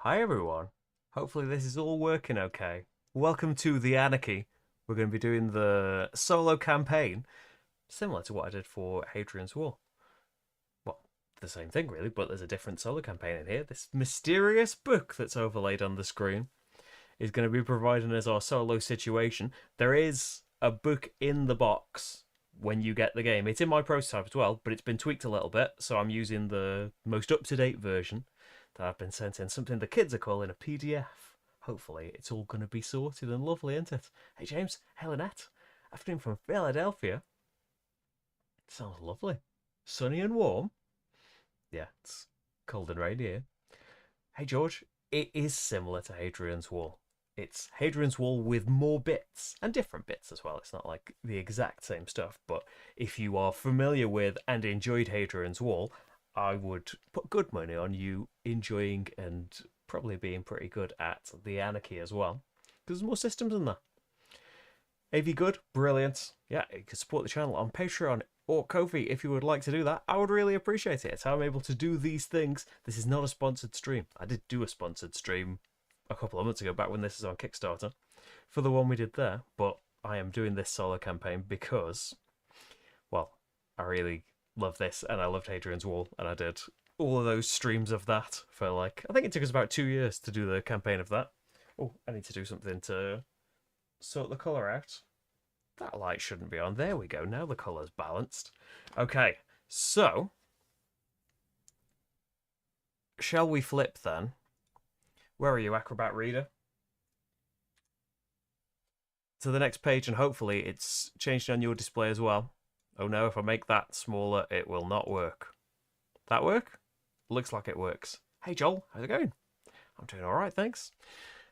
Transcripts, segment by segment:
Hi everyone. Hopefully this is all working okay. Welcome to the Anarchy. We're going to be doing the solo campaign, similar to what I did for Hadrian's Wall. Well, the same thing really, but there's a different solo campaign in here. This mysterious book that's overlaid on the screen is going to be providing us our solo situation. There is a book in the box when you get the game. It's in my prototype as well, but it's been tweaked a little bit, so I'm using the most up-to-date version that I've been sent in, something the kids are calling a PDF. Hopefully, it's all going to be sorted and lovely, isn't it? Hey, James, hey, Lynette. Afternoon from Philadelphia. Sounds lovely. Sunny and warm. Yeah, it's cold and rainy here. Hey, George, it is similar to Hadrian's Wall. It's Hadrian's Wall with more bits, and different bits as well. It's not like the exact same stuff, but if you are familiar with and enjoyed Hadrian's Wall, I would put good money on you enjoying and probably being pretty good at the Anarchy as well, because there's more systems in there. AV good, brilliant. Yeah, you can support the channel on Patreon or Ko-fi if you would like to do that. I would really appreciate it. It's how I'm able to do these things. This is not a sponsored stream. I did do a sponsored stream a couple of months ago, back when this is on Kickstarter, for the one we did there, but I am doing this solo campaign because, well, I really love this, and I loved Hadrian's Wall, and I did all of those streams of that for like, I think it took us about 2 years to do the campaign of that. Oh, I need to do something to sort the colour out. That light shouldn't be on. There we go. Now the colour's balanced. Okay, so shall we flip then? Where are you, Acrobat Reader? To the next page, and hopefully it's changed on your display as well. Oh no, if I make that smaller, it will not work. That work? Looks like it works. Hey Joel, how's it going? I'm doing alright, thanks.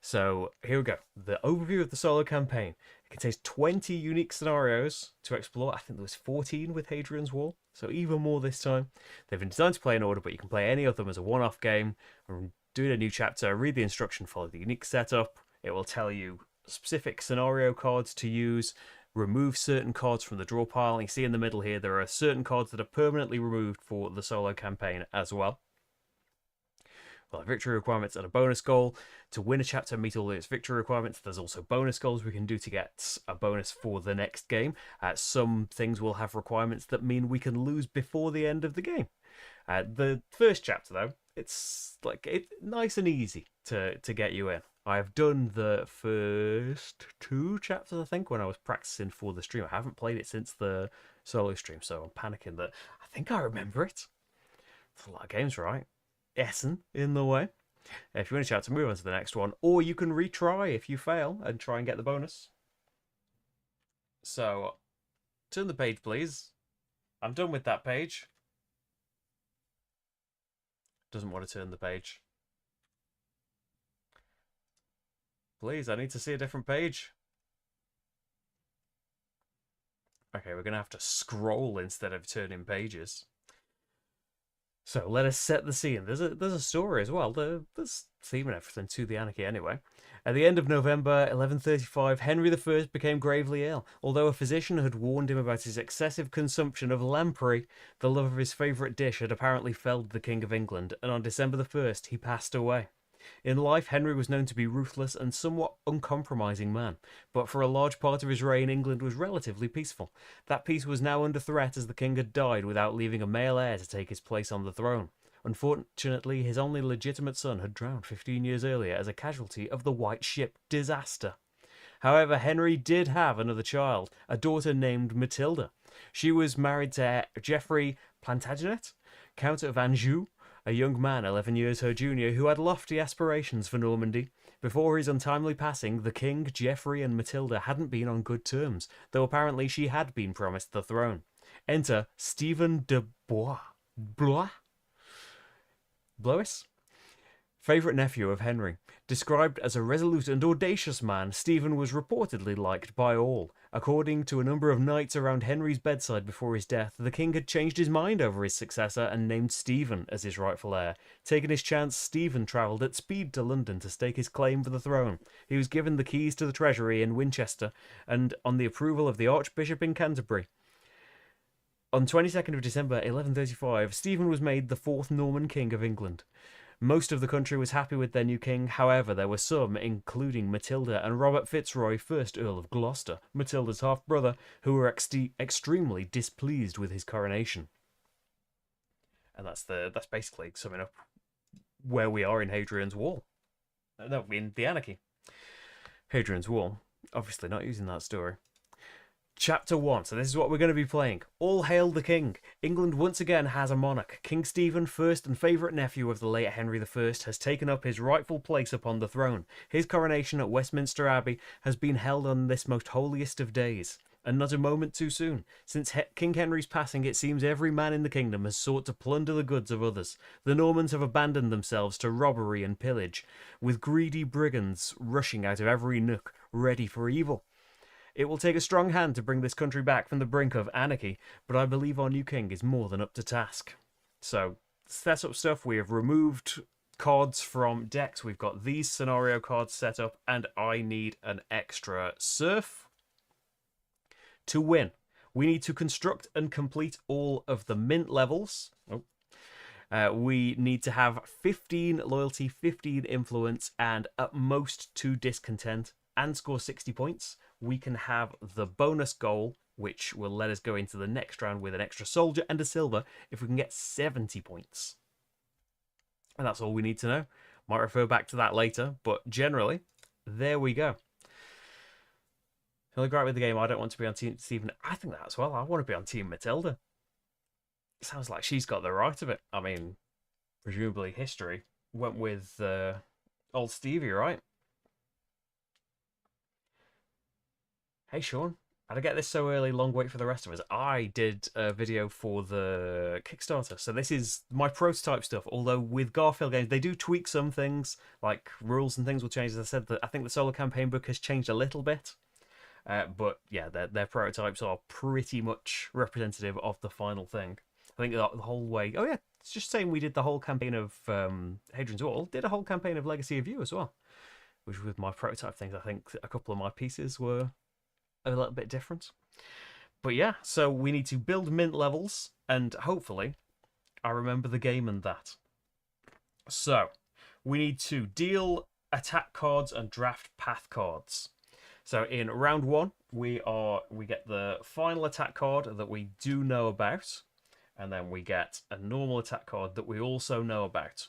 So here we go. The overview of the solo campaign. It contains 20 unique scenarios to explore. I think there was 14 with Hadrian's Wall, so even more this time. They've been designed to play in order, but you can play any of them as a one-off game. And doing a new chapter, read the instruction, follow the unique setup. It will tell you specific scenario cards to use, remove certain cards from the draw pile. And you see in the middle here, there are certain cards that are permanently removed for the solo campaign as well. Well, victory requirements and a bonus goal. To win a chapter and meet all its victory requirements, there's also bonus goals we can do to get a bonus for the next game. Some things will have requirements that mean we can lose before the end of the game. The first chapter, though, it's nice and easy to get you in. I've done the first 2 chapters, I think, when I was practicing for the stream. I haven't played it since the solo stream, so I'm panicking that I think I remember it. It's a lot of games, right? Essen in the way. If you want a chance to move on to the next one, or you can retry if you fail and try and get the bonus. So, turn the page, please. I'm done with that page. Doesn't want to turn the page. Please, I need to see a different page. Okay, we're going to have to scroll instead of turning pages. So let us set the scene. There's a story as well. There's theme and everything to the Anarchy anyway. At the end of November 1135, Henry I became gravely ill. Although a physician had warned him about his excessive consumption of lamprey, the love of his favourite dish had apparently felled the King of England, and on December the 1st he passed away. In life, Henry was known to be a ruthless and somewhat uncompromising man, but for a large part of his reign, England was relatively peaceful. That peace was now under threat as the king had died without leaving a male heir to take his place on the throne. Unfortunately, his only legitimate son had drowned 15 years earlier as a casualty of the White Ship disaster. However, Henry did have another child, a daughter named Matilda. She was married to Geoffrey Plantagenet, Count of Anjou, a young man 11 years her junior who had lofty aspirations for Normandy. Before his untimely passing, the king, Geoffrey, and Matilda hadn't been on good terms, though apparently she had been promised the throne. Enter Stephen de Blois, favourite nephew of Henry. Described as a resolute and audacious man, Stephen was reportedly liked by all. According to a number of nights around Henry's bedside before his death, the king had changed his mind over his successor and named Stephen as his rightful heir. Taking his chance, Stephen travelled at speed to London to stake his claim for the throne. He was given the keys to the treasury in Winchester, and on the approval of the Archbishop in Canterbury. On 22nd of December 1135, Stephen was made the 4th Norman King of England. Most of the country was happy with their new king. However, there were some, including Matilda and Robert Fitzroy, 1st Earl of Gloucester, Matilda's half-brother, who were extremely displeased with his coronation. And that's basically summing up where we are in Hadrian's Wall. No, in the Anarchy. Hadrian's Wall. Obviously not using that story. Chapter 1. So this is what we're going to be playing. All hail the king. England once again has a monarch. King Stephen, first and favourite nephew of the late Henry I, has taken up his rightful place upon the throne. His coronation at Westminster Abbey has been held on this most holiest of days, and not a moment too soon. Since King Henry's passing, it seems every man in the kingdom has sought to plunder the goods of others. The Normans have abandoned themselves to robbery and pillage, with greedy brigands rushing out of every nook, ready for evil. It will take a strong hand to bring this country back from the brink of anarchy, but I believe our new king is more than up to task. So, setup stuff, we have removed cards from decks. We've got these scenario cards set up, and I need an extra serf. To win, we need to construct and complete all of the mint levels. We need to have 15 loyalty, 15 influence, and at most 2 discontent, and score 60 points. We can have the bonus goal, which will let us go into the next round with an extra soldier and a silver if we can get 70 points. And that's all we need to know. Might refer back to that later, but generally, there we go. The only gripe with the game, I don't want to be on Team Stephen. I think that as well. I want to be on Team Matilda. Sounds like she's got the right of it. I mean, presumably history went with old Stevie, right? Hey, Sean. How'd I get this so early? Long wait for the rest of us. I did a video for the Kickstarter. So this is my prototype stuff. Although with Garfield games, they do tweak some things. Like rules and things will change. As I said, I think the solo campaign book has changed a little bit. But yeah, their prototypes are pretty much representative of the final thing. I think the whole way... Oh yeah, it's just saying we did the whole campaign of Hadrian's Wall. Did a whole campaign of Legacy of You as well. Which with my prototype things, I think a couple of my pieces were a little bit different. But yeah, so we need to build mint levels, and hopefully I remember the game and that. So we need to deal attack cards and draft path cards. So in round 1, we get the final attack card that we do know about, and then we get a normal attack card that we also know about.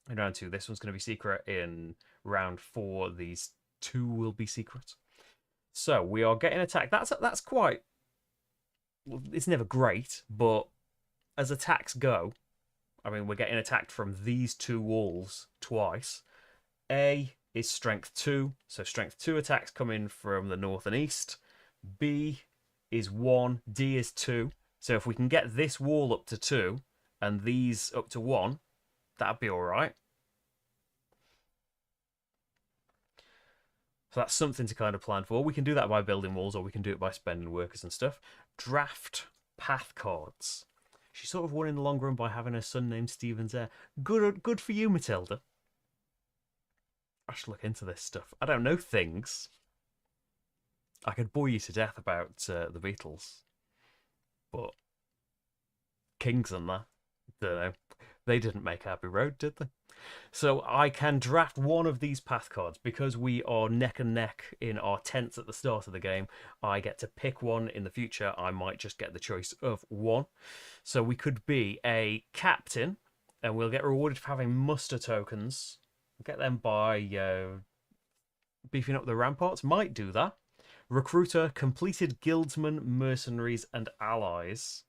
In round 2, this one's going to be secret. In round 4, these 2 will be secret. So we are getting attacked. That's quite... It's never great, but as attacks go, I mean, we're getting attacked from these 2 walls twice. A is strength 2, so strength 2 attacks coming from the north and east. B is 1, D is 2. So if we can get this wall up to 2 and these up to 1, that'd be all right. So that's something to kind of plan for. We can do that by building walls, or we can do it by spending workers and stuff. Draft path cards. She sort of won in the long run by having her son named Stephen's heir. Good for you, Matilda. I should look into this stuff. I don't know things. I could bore you to death about the Beatles. But Kings and that, don't know. They didn't make Abbey Road, did they? So I can draft one of these path cards. Because we are neck and neck in our tents at the start of the game, I get to pick one. In the future, I might just get the choice of one. So we could be a captain, and we'll get rewarded for having muster tokens. Get them by beefing up the ramparts. Might do that. Recruiter, completed guildsmen, mercenaries, and allies.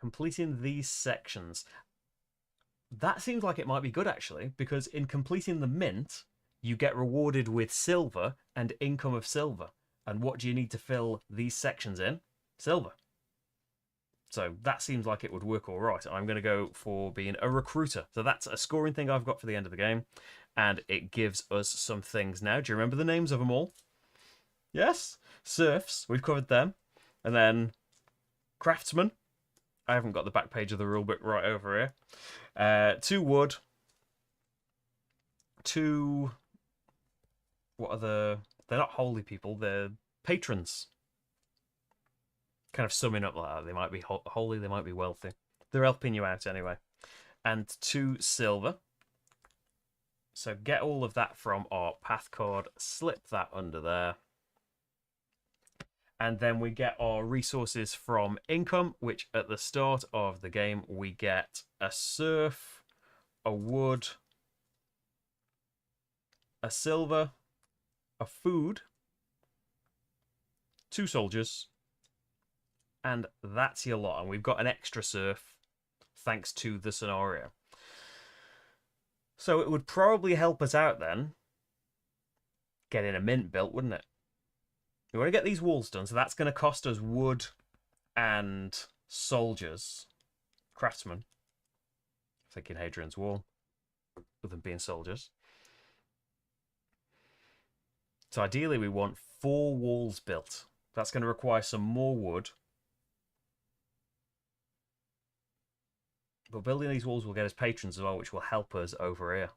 Completing these sections. That seems like it might be good, actually, because in completing the mint, you get rewarded with silver and income of silver. And what do you need to fill these sections in? Silver. So that seems like it would work all right. I'm going to go for being a recruiter. So that's a scoring thing I've got for the end of the game. And it gives us some things now. Do you remember the names of them all? Yes? Serfs. We've covered them. And then craftsmen. I haven't got the back page of the rulebook right over here. 2 wood. 2... What are the... They're not holy people. They're patrons. Kind of summing up like that. They might be holy, they might be wealthy. They're helping you out anyway. And 2 silver. So get all of that from our path card, slip that under there. And then we get our resources from income, which at the start of the game we get a surf, a wood, a silver, a food, 2 soldiers, and that's your lot. And we've got an extra surf thanks to the scenario. So it would probably help us out then getting a mint built, wouldn't it? We want to get these walls done, so that's going to cost us wood and soldiers. Craftsmen. Thinking Hadrian's Wall, with them being soldiers. So ideally we want 4 walls built. That's going to require some more wood. But building these walls will get us patrons as well, which will help us over here.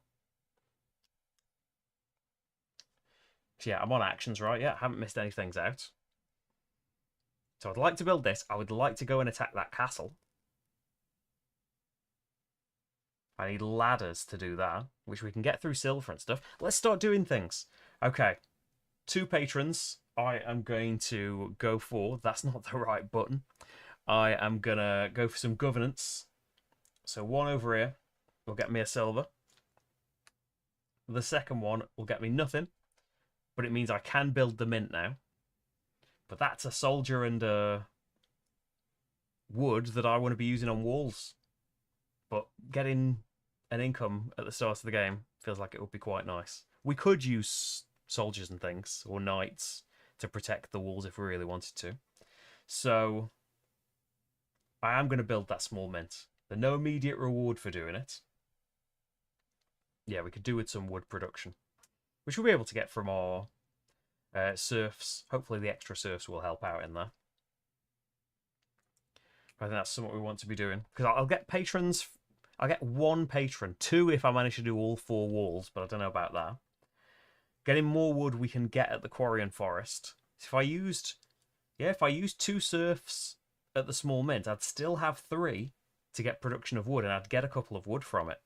So yeah, I'm on actions right yet. I haven't missed any things out. So I'd like to build this. I would like to go and attack that castle. I need ladders to do that, which we can get through silver and stuff. Let's start doing things. Okay, 2 patrons. I am going to go for... That's not the right button. I am going to go for some governance. So 1 over here will get me a silver. The second one will get me nothing. But it means I can build the mint now. But that's a soldier and a wood that I want to be using on walls. But getting an income at the start of the game feels like it would be quite nice. We could use soldiers and things, or knights, to protect the walls if we really wanted to. So I am going to build that small mint. There's no immediate reward for doing it. Yeah, we could do with some wood production, which we'll be able to get from our serfs. Hopefully the extra serfs will help out in there. I think that's something we want to be doing. Because I'll get patrons. I'll get 1 patron. 2 if I manage to do all 4 walls, but I don't know about that. Getting more wood we can get at the quarry and forest. So if I used 2 serfs at the small mint, I'd still have 3 to get production of wood, and I'd get a couple of wood from it.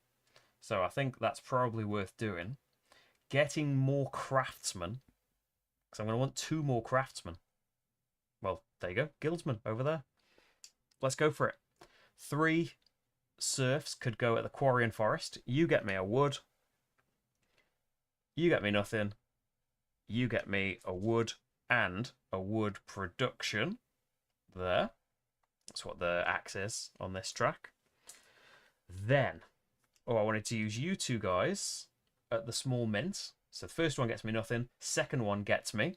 So I think that's probably worth doing. Getting more craftsmen, because I'm going to want 2 more craftsmen. Well, there you go. Guildsmen over there. Let's go for it. 3 serfs could go at the quarry and forest. You get me a wood. You get me nothing. You get me a wood and a wood production. There. That's what the axe is on this track. Then, I wanted to use you 2 guys at the small mint. So the first one gets me nothing. Second one gets me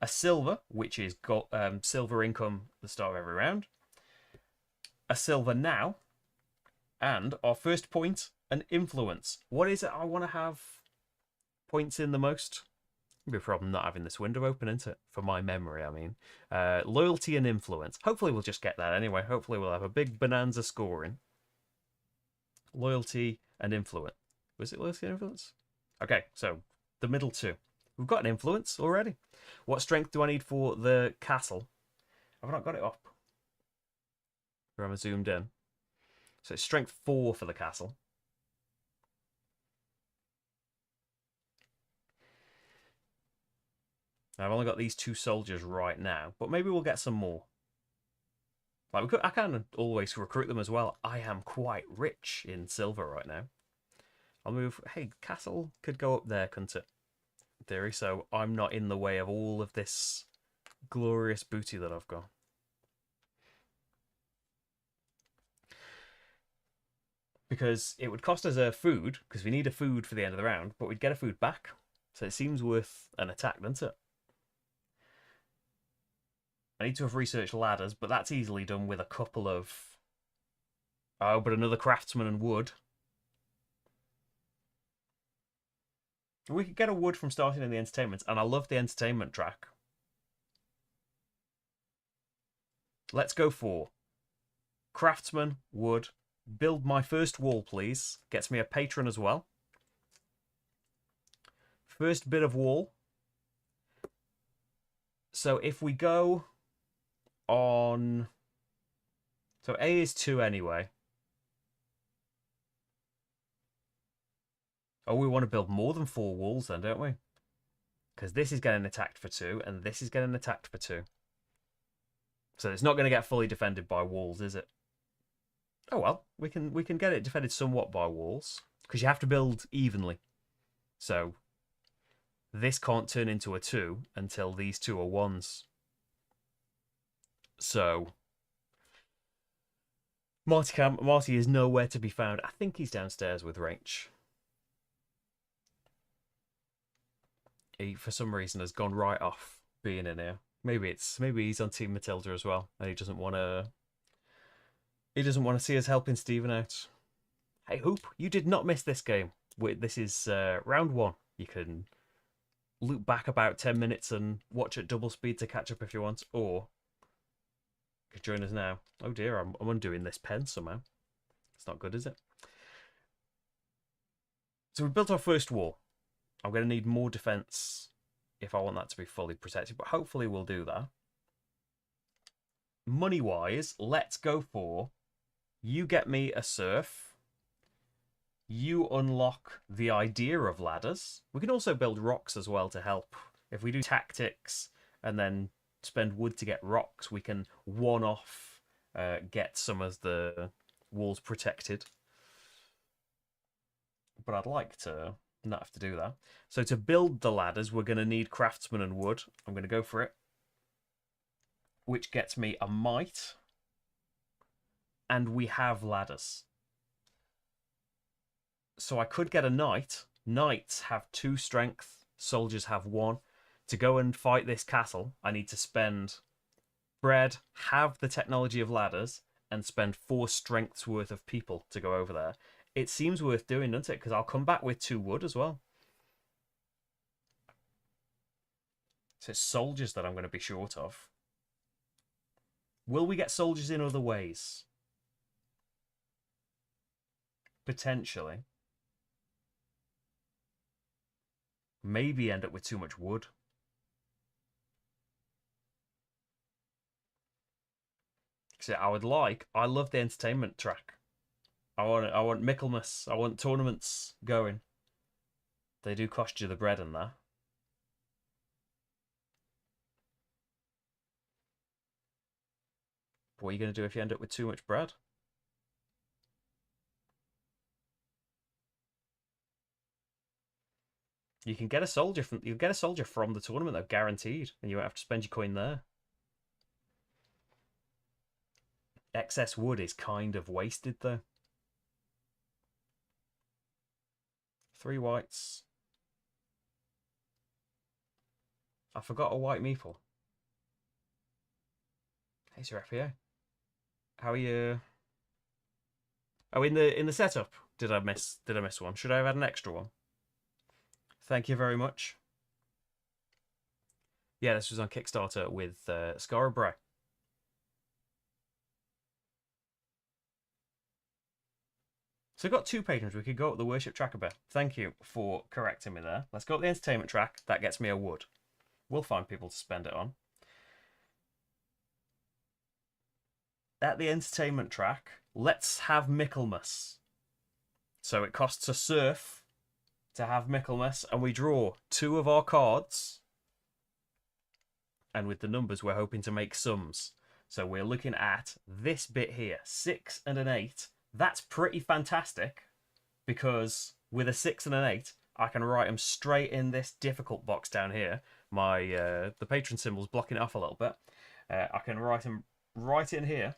a silver, which is silver income at the start of every round. A silver now. And our first point, an influence. What is it I want to have points in the most? It'd be a problem not having this window open, isn't it? For my memory, I mean. Loyalty and influence. Hopefully we'll just get that anyway. Hopefully we'll have a big bonanza scoring. Loyalty and influence. Was it loyalty and influence? Okay, so the middle 2. We've got an influence already. What strength do I need for the castle? I've not got it up. Or am I zoomed in? So it's strength 4 for the castle. I've only got these 2 soldiers right now, but maybe we'll get some more. Like I can always recruit them as well. I am quite rich in silver right now. I'll move. Hey, castle could go up there, couldn't it? In theory, so I'm not in the way of all of this glorious booty that I've got. Because it would cost us a food, because we need a food for the end of the round, but we'd get a food back. So it seems worth an attack, doesn't it? I need to have researched ladders, but that's easily done with a couple of... Oh, but another craftsman and wood. We could get a wood from starting in the entertainment, and I love the entertainment track. Let's go for craftsman, wood. Build my first wall, please. Gets me a patron as well. First bit of wall. So if we go on... So A is 2 anyway. Oh, we want to build more than 4 walls then, don't we? Because this is getting attacked for 2, and this is getting attacked for 2. So it's not going to get fully defended by walls, is it? Oh well, we can get it defended somewhat by walls. Because you have to build evenly. So this can't turn into a 2 until these 2 are 1s. So Marty is nowhere to be found. I think he's downstairs with Ranch. He, for some reason, has gone right off being in here. Maybe he's on Team Matilda as well, and he doesn't want to see us helping Steven out. Hey Hoop, you did not miss this game. This is round 1. You can loop back about 10 minutes and watch at double speed to catch up if you want, or you could join us now. Oh dear, I'm undoing this pen somehow. It's not good, is it? So we built our first wall. I'm going to need more defense if I want that to be fully protected, but hopefully we'll do that. Money-wise, let's go for you get me a surf. You unlock the idea of ladders. We can also build rocks as well to help. If we do tactics and then spend wood to get rocks, we can one-off get some of the walls protected. But I'd like to not have to do that. So to build the ladders, we're going to need craftsman and wood. I'm going to go for it. Which gets me a might. And we have ladders. So I could get a knight. Knights have 2 strength. Soldiers have 1. To go and fight this castle, I need to spend bread, have the technology of ladders, and spend 4 strengths worth of people to go over there. It seems worth doing, doesn't it? Because I'll come back with 2 wood as well. So it's soldiers that I'm going to be short of. Will we get soldiers in other ways? Potentially. Maybe end up with too much wood. So I love the entertainment track. I want Michaelmas. I want tournaments going. They do cost you the bread and that. What are you going to do if you end up with too much bread? You can get a soldier from the tournament though, guaranteed, and you won't have to spend your coin there. Excess wood is kind of wasted though. 3 whites. I forgot a white meeple. Hey, Serapio. How are you? Oh, in the setup, did I miss one? Should I have had an extra one? Thank you very much. Yeah, this was on Kickstarter with Scar Bray. So we've got 2 patrons. We could go up the worship track a bit. Thank you for correcting me there. Let's go up the entertainment track. That gets me a wood. We'll find people to spend it on. At the entertainment track, let's have Michaelmas. So it costs a surf to have Michaelmas, and we draw 2 of our cards. And with the numbers, we're hoping to make sums. So we're looking at this bit here, 6 and an 8. That's pretty fantastic, because with a 6 and an 8, I can write them straight in this difficult box down here. My the patron symbol's blocking it off a little bit. I can write them right in here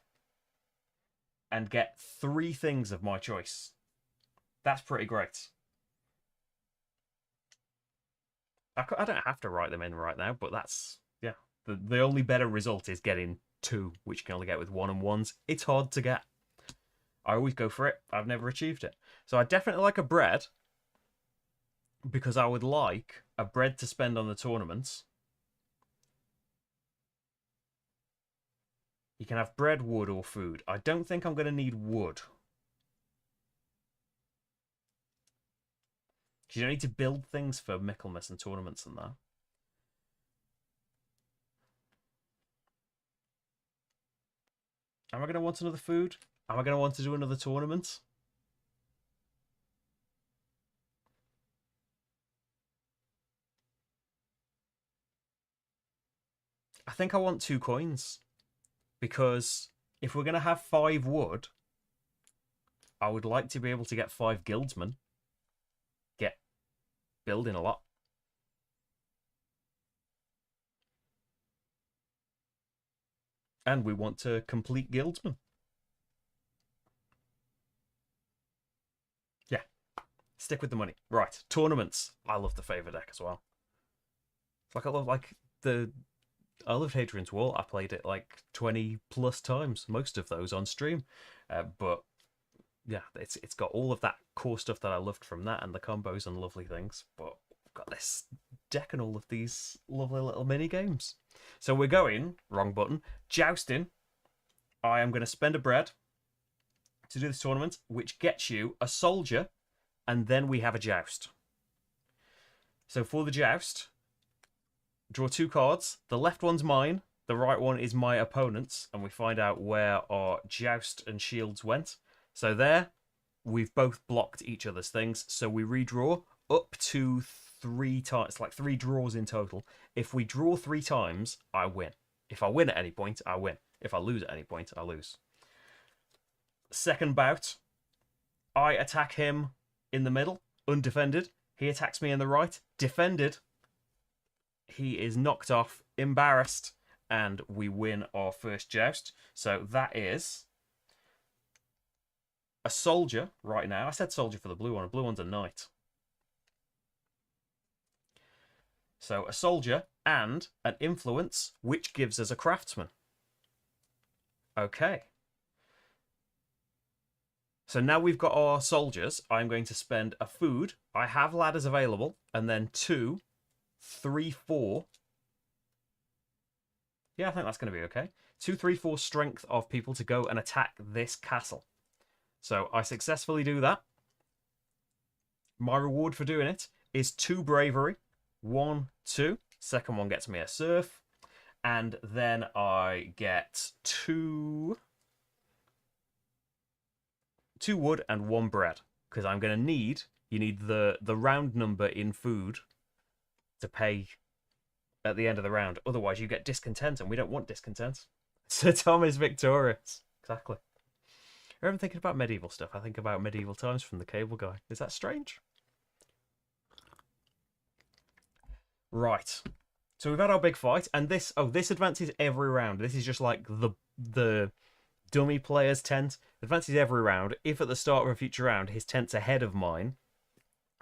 and get 3 things of my choice. That's pretty great. I don't have to write them in right now, but that's, yeah. The only better result is getting 2, which you can only get with 1 and 1s. It's hard to get. I always go for it. I've never achieved it. So I definitely like a bread, because I would like a bread to spend on the tournaments. You can have bread, wood, or food. I don't think I'm going to need wood. You don't need to build things for Michaelmas and tournaments and that. Am I going to want another food? Am I going to want to do another tournament? I think I want 2 coins. Because if we're going to have 5 wood, I would like to be able to get 5 guildsmen. Get building a lot. And we want to complete guildsmen. Yeah. Stick with the money. Right. Tournaments. I love the favour deck as well. It's like I love I loved Hadrian's Wall. I played it like 20 plus times, most of those on stream. But yeah, it's got all of that core stuff that I loved from that and the combos and lovely things. But I've got this deck and all of these lovely little mini games. So we're going, wrong button, jousting. I am going to spend a bread to do this tournament, which gets you a soldier, and then we have a joust. So for the joust, draw 2 cards. The left one's mine, the right one is my opponent's, and we find out where our joust and shields went. So there, we've both blocked each other's things, so we redraw up to 3 times, like 3 draws in total. If we draw 3 times, I win. If I win at any point, I win. If I lose at any point, I lose. Second bout, I attack him in the middle, undefended. He attacks me in the right, defended. He is knocked off, embarrassed, and we win our first joust. So that is a soldier right now. I said soldier for the blue one. The blue one's a knight. So a soldier and an influence, which gives us a craftsman. Okay. So now we've got our soldiers. I'm going to spend a food. I have ladders available. And then 2, 3, 4. Yeah, I think that's going to be okay. 2, 3, 4 strength of people to go and attack this castle. So I successfully do that. My reward for doing it is 2 bravery. 1, 2. Second one gets me a serf. And then I get 2 wood and 1 bread. Because I'm going to need... You need the round number in food to pay at the end of the round. Otherwise, you get discontent, and we don't want discontent. Sir Tom is victorious. Exactly. I'm thinking about medieval stuff. I think about medieval times from the Cable Guy. Is that strange? Right. So we've had our big fight, and this advances every round. This is just like the dummy player's tent. Advances every round. If at the start of a future round his tent's ahead of mine,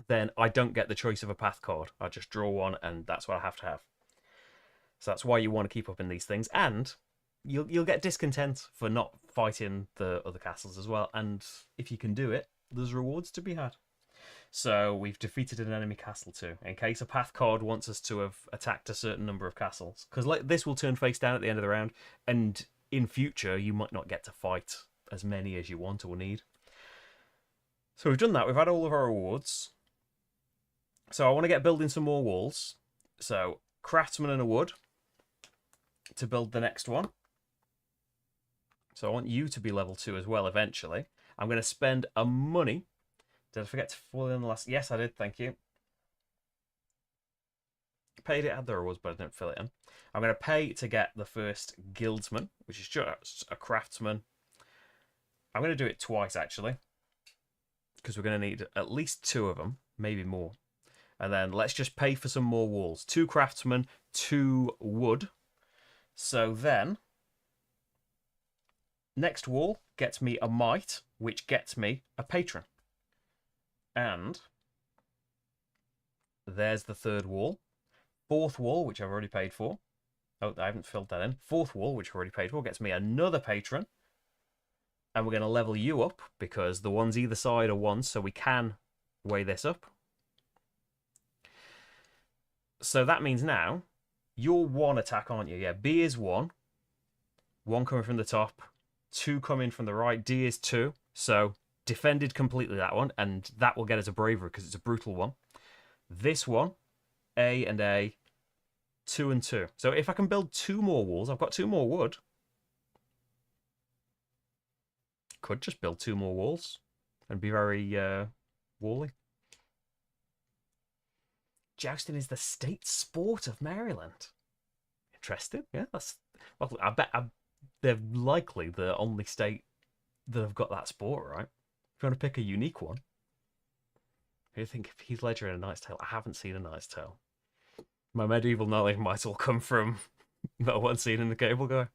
then I don't get the choice of a path card. I just draw one, and that's what I have to have. So that's why you want to keep up in these things, and you'll get discontent for not fighting the other castles as well. And if you can do it, there's rewards to be had. So we've defeated an enemy castle too, in case a path card wants us to have attacked a certain number of castles. Because this will turn face down at the end of the round, and in future you might not get to fight as many as you want or need. So we've done that. We've had all of our rewards. So I want to get building some more walls. So craftsman and a wood to build the next one. So I want you to be level 2 as well eventually. I'm going to spend a money. Did I forget to fill in the last? Yes, I did. Thank you. Paid it, had the rewards, but I didn't fill it in. I'm going to pay to get the first guildsman, which is just a craftsman. I'm going to do it twice, actually, because we're going to need at least 2 of them, maybe more. And then let's just pay for some more walls. 2 craftsmen, 2 wood. So then, next wall gets me a might, which gets me a patron. And there's the 3rd wall. 4th wall, which I've already paid for. Oh, I haven't filled that in. 4th wall, which I've already paid for, gets me another patron. And we're going to level you up, because the ones either side are 1, so we can weigh this up. So that means now, you're 1 attack, aren't you? Yeah, B is 1. 1 coming from the top. 2 coming from the right. D is 2. So defended completely, that one. And that will get us a bravery because it's a brutal one. This one, A and A, 2 and 2. So if I can build 2 more walls, I've got 2 more wood. could just build 2 more walls and be very wally. Jousting is the state sport of Maryland. Interesting. Yeah, that's well. I bet they're likely the only state that have got that sport, right? If you want to pick a unique one, I think if Heath Ledger in A Knight's Tale, I haven't seen A Knight's Tale. My medieval knowledge might all come from that one scene in The Cable Guy.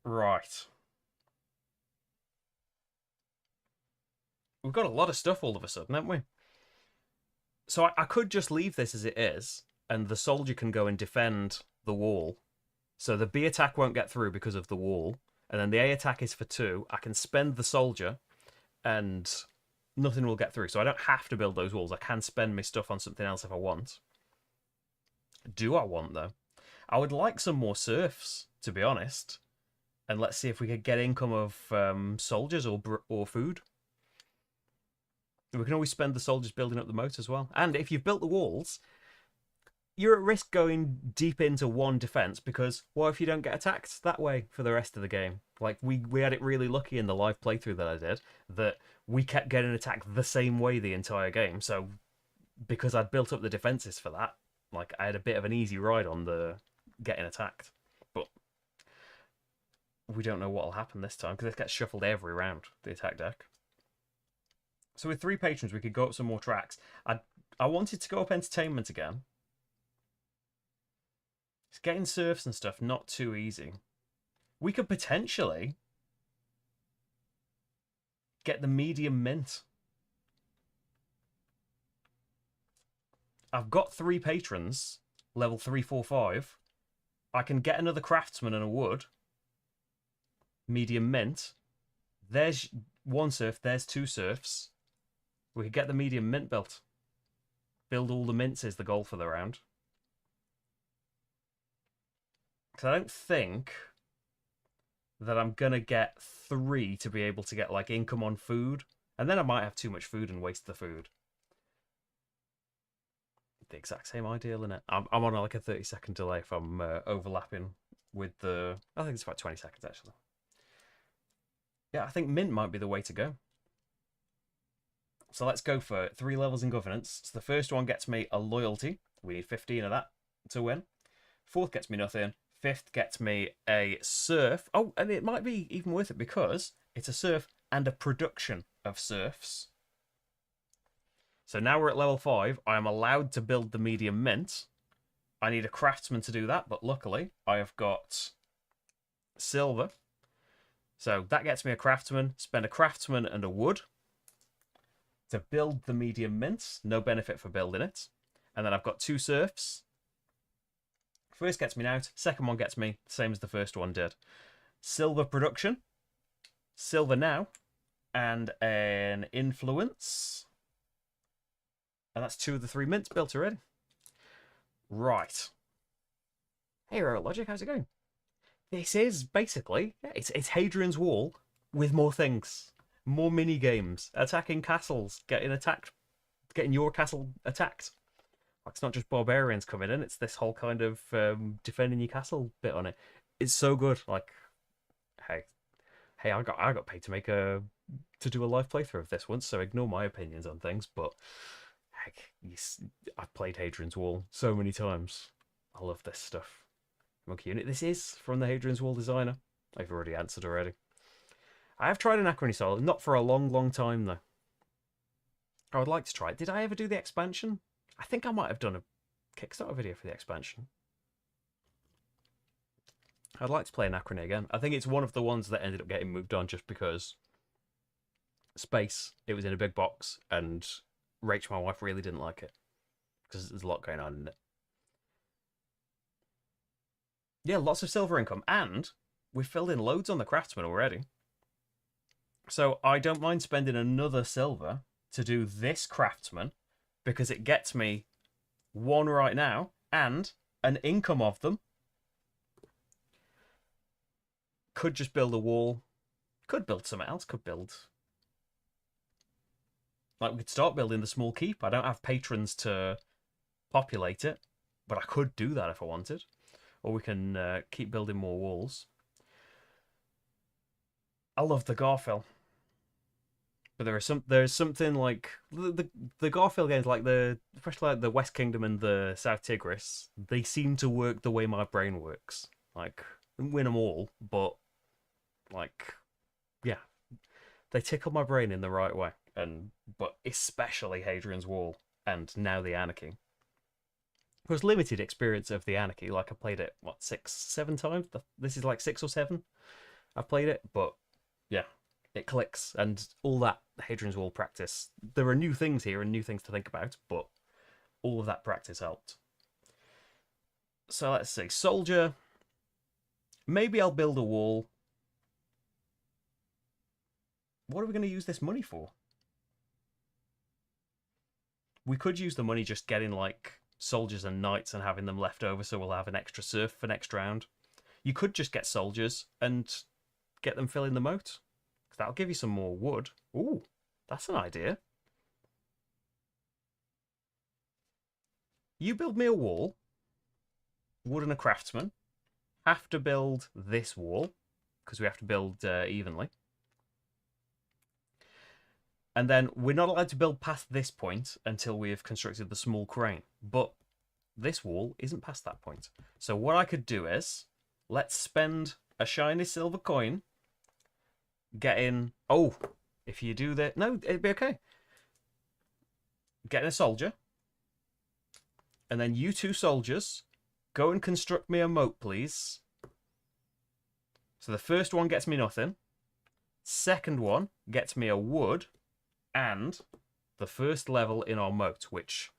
Right. We've got a lot of stuff all of a sudden, haven't we? So I could just leave this as it is, and the soldier can go and defend the wall. So the B attack won't get through because of the wall, and then the A attack is for 2. I can spend the soldier, and nothing will get through. So I don't have to build those walls. I can spend my stuff on something else if I want. Do I want, though? I would like some more serfs, to be honest. And let's see if we could get income of soldiers or food. We can always spend the soldiers building up the moat as well. And if you've built the walls, you're at risk going deep into one defense because what if you don't get attacked that way for the rest of the game? Like we had it really lucky in the live playthrough that I did that we kept getting attacked the same way the entire game. So because I'd built up the defenses for that, like I had a bit of an easy ride on the getting attacked. But we don't know what'll happen this time because it gets shuffled every round, the attack deck. So with 3 patrons, we could go up some more tracks. I wanted to go up entertainment again. It's getting serfs and stuff not too easy. We could potentially get the medium mint. I've got 3 patrons, level 3, 4, 5. I can get another craftsman and a wood. Medium mint. There's 1 serf, there's 2 serfs. We could get the medium mint built. Build all the mints is the goal for the round. Because I don't think that I'm going to get 3 to be able to get like income on food. And then I might have too much food and waste the food. The exact same idea, isn't it? I'm on like a 30-second delay if I'm overlapping with the... I think it's about 20 seconds actually. Yeah, I think mint might be the way to go. So let's go for 3 levels in governance. So the first one gets me a loyalty. We need 15 of that to win. 4th gets me nothing. 5th gets me a serf. Oh, and it might be even worth it because it's a serf and a production of serfs. So now we're at level 5. I am allowed to build the medium mint. I need a craftsman to do that, but luckily I have got silver. So that gets me a craftsman. Spend a craftsman and a wood to build the medium mint. No benefit for building it. And then I've got 2 serfs. First gets me out. Second one gets me. Same as the first one did. Silver production. Silver now. And an influence. And that's 2 of the 3 mints built already. Right. Hey, Royal Logic, how's it going? This is basically, yeah, it's Hadrian's Wall with more things. More mini games, attacking castles, getting attacked, getting your castle attacked. Like, it's not just barbarians coming in; it's this whole kind of defending your castle bit on it. It's so good. Like, hey, I got paid to do a live playthrough of this once, so ignore my opinions on things. But heck, I've played Hadrian's Wall so many times. I love this stuff. Monkey Unit. This is from the Hadrian's Wall designer. I've already answered already. I have tried Anarchy Solo, not for a long, long time though. I would like to try it. Did I ever do the expansion? I think I might have done a Kickstarter video for the expansion. I'd like to play Anarchy again. I think it's one of the ones that ended up getting moved on just because space. It was in a big box, and Rachel, my wife, really didn't like it because there's a lot going on in it. Yeah, lots of silver income, and we've filled in loads on the craftsman already. So I don't mind spending another silver to do this craftsman because it gets me 1 right now and an income of them. Could just build a wall. Could build something else. Could build... Like, we could start building the small keep. I don't have patrons to populate it, but I could do that if I wanted. or we can keep building more walls. I love the Garfield. But there's something like the Garfield games, like especially like the West Kingdom and the South Tigris. They seem to work the way my brain works. Like win them all, but like yeah, they tickle my brain in the right way. But especially Hadrian's Wall and now the Anarchy. It was limited experience of the Anarchy. Like I played it what 6, 7 times. This is like 6 or 7. I've played it, but yeah, it clicks and all that Hadrian's Wall practice. There are new things here and new things to think about, but all of that practice helped. So let's see. Soldier. Maybe I'll build a wall. What are we going to use this money for? We could use the money just getting like soldiers and knights and having them left over so we'll have an extra serf for next round. You could just get soldiers and get them filling the moat. That'll give you some more wood. Ooh, that's an idea. You build me a wall. Wood and a craftsman. Have to build this wall because we have to build evenly. And then we're not allowed to build past this point until we have constructed the small crane. But this wall isn't past that point. So what I could do is, let's spend a shiny silver coin getting... Oh, if you do that... No, it'd be okay. Getting a soldier. And then you 2 soldiers, go and construct me a moat, please. So the first one gets me nothing. Second one gets me a wood. And the first level in our moat, which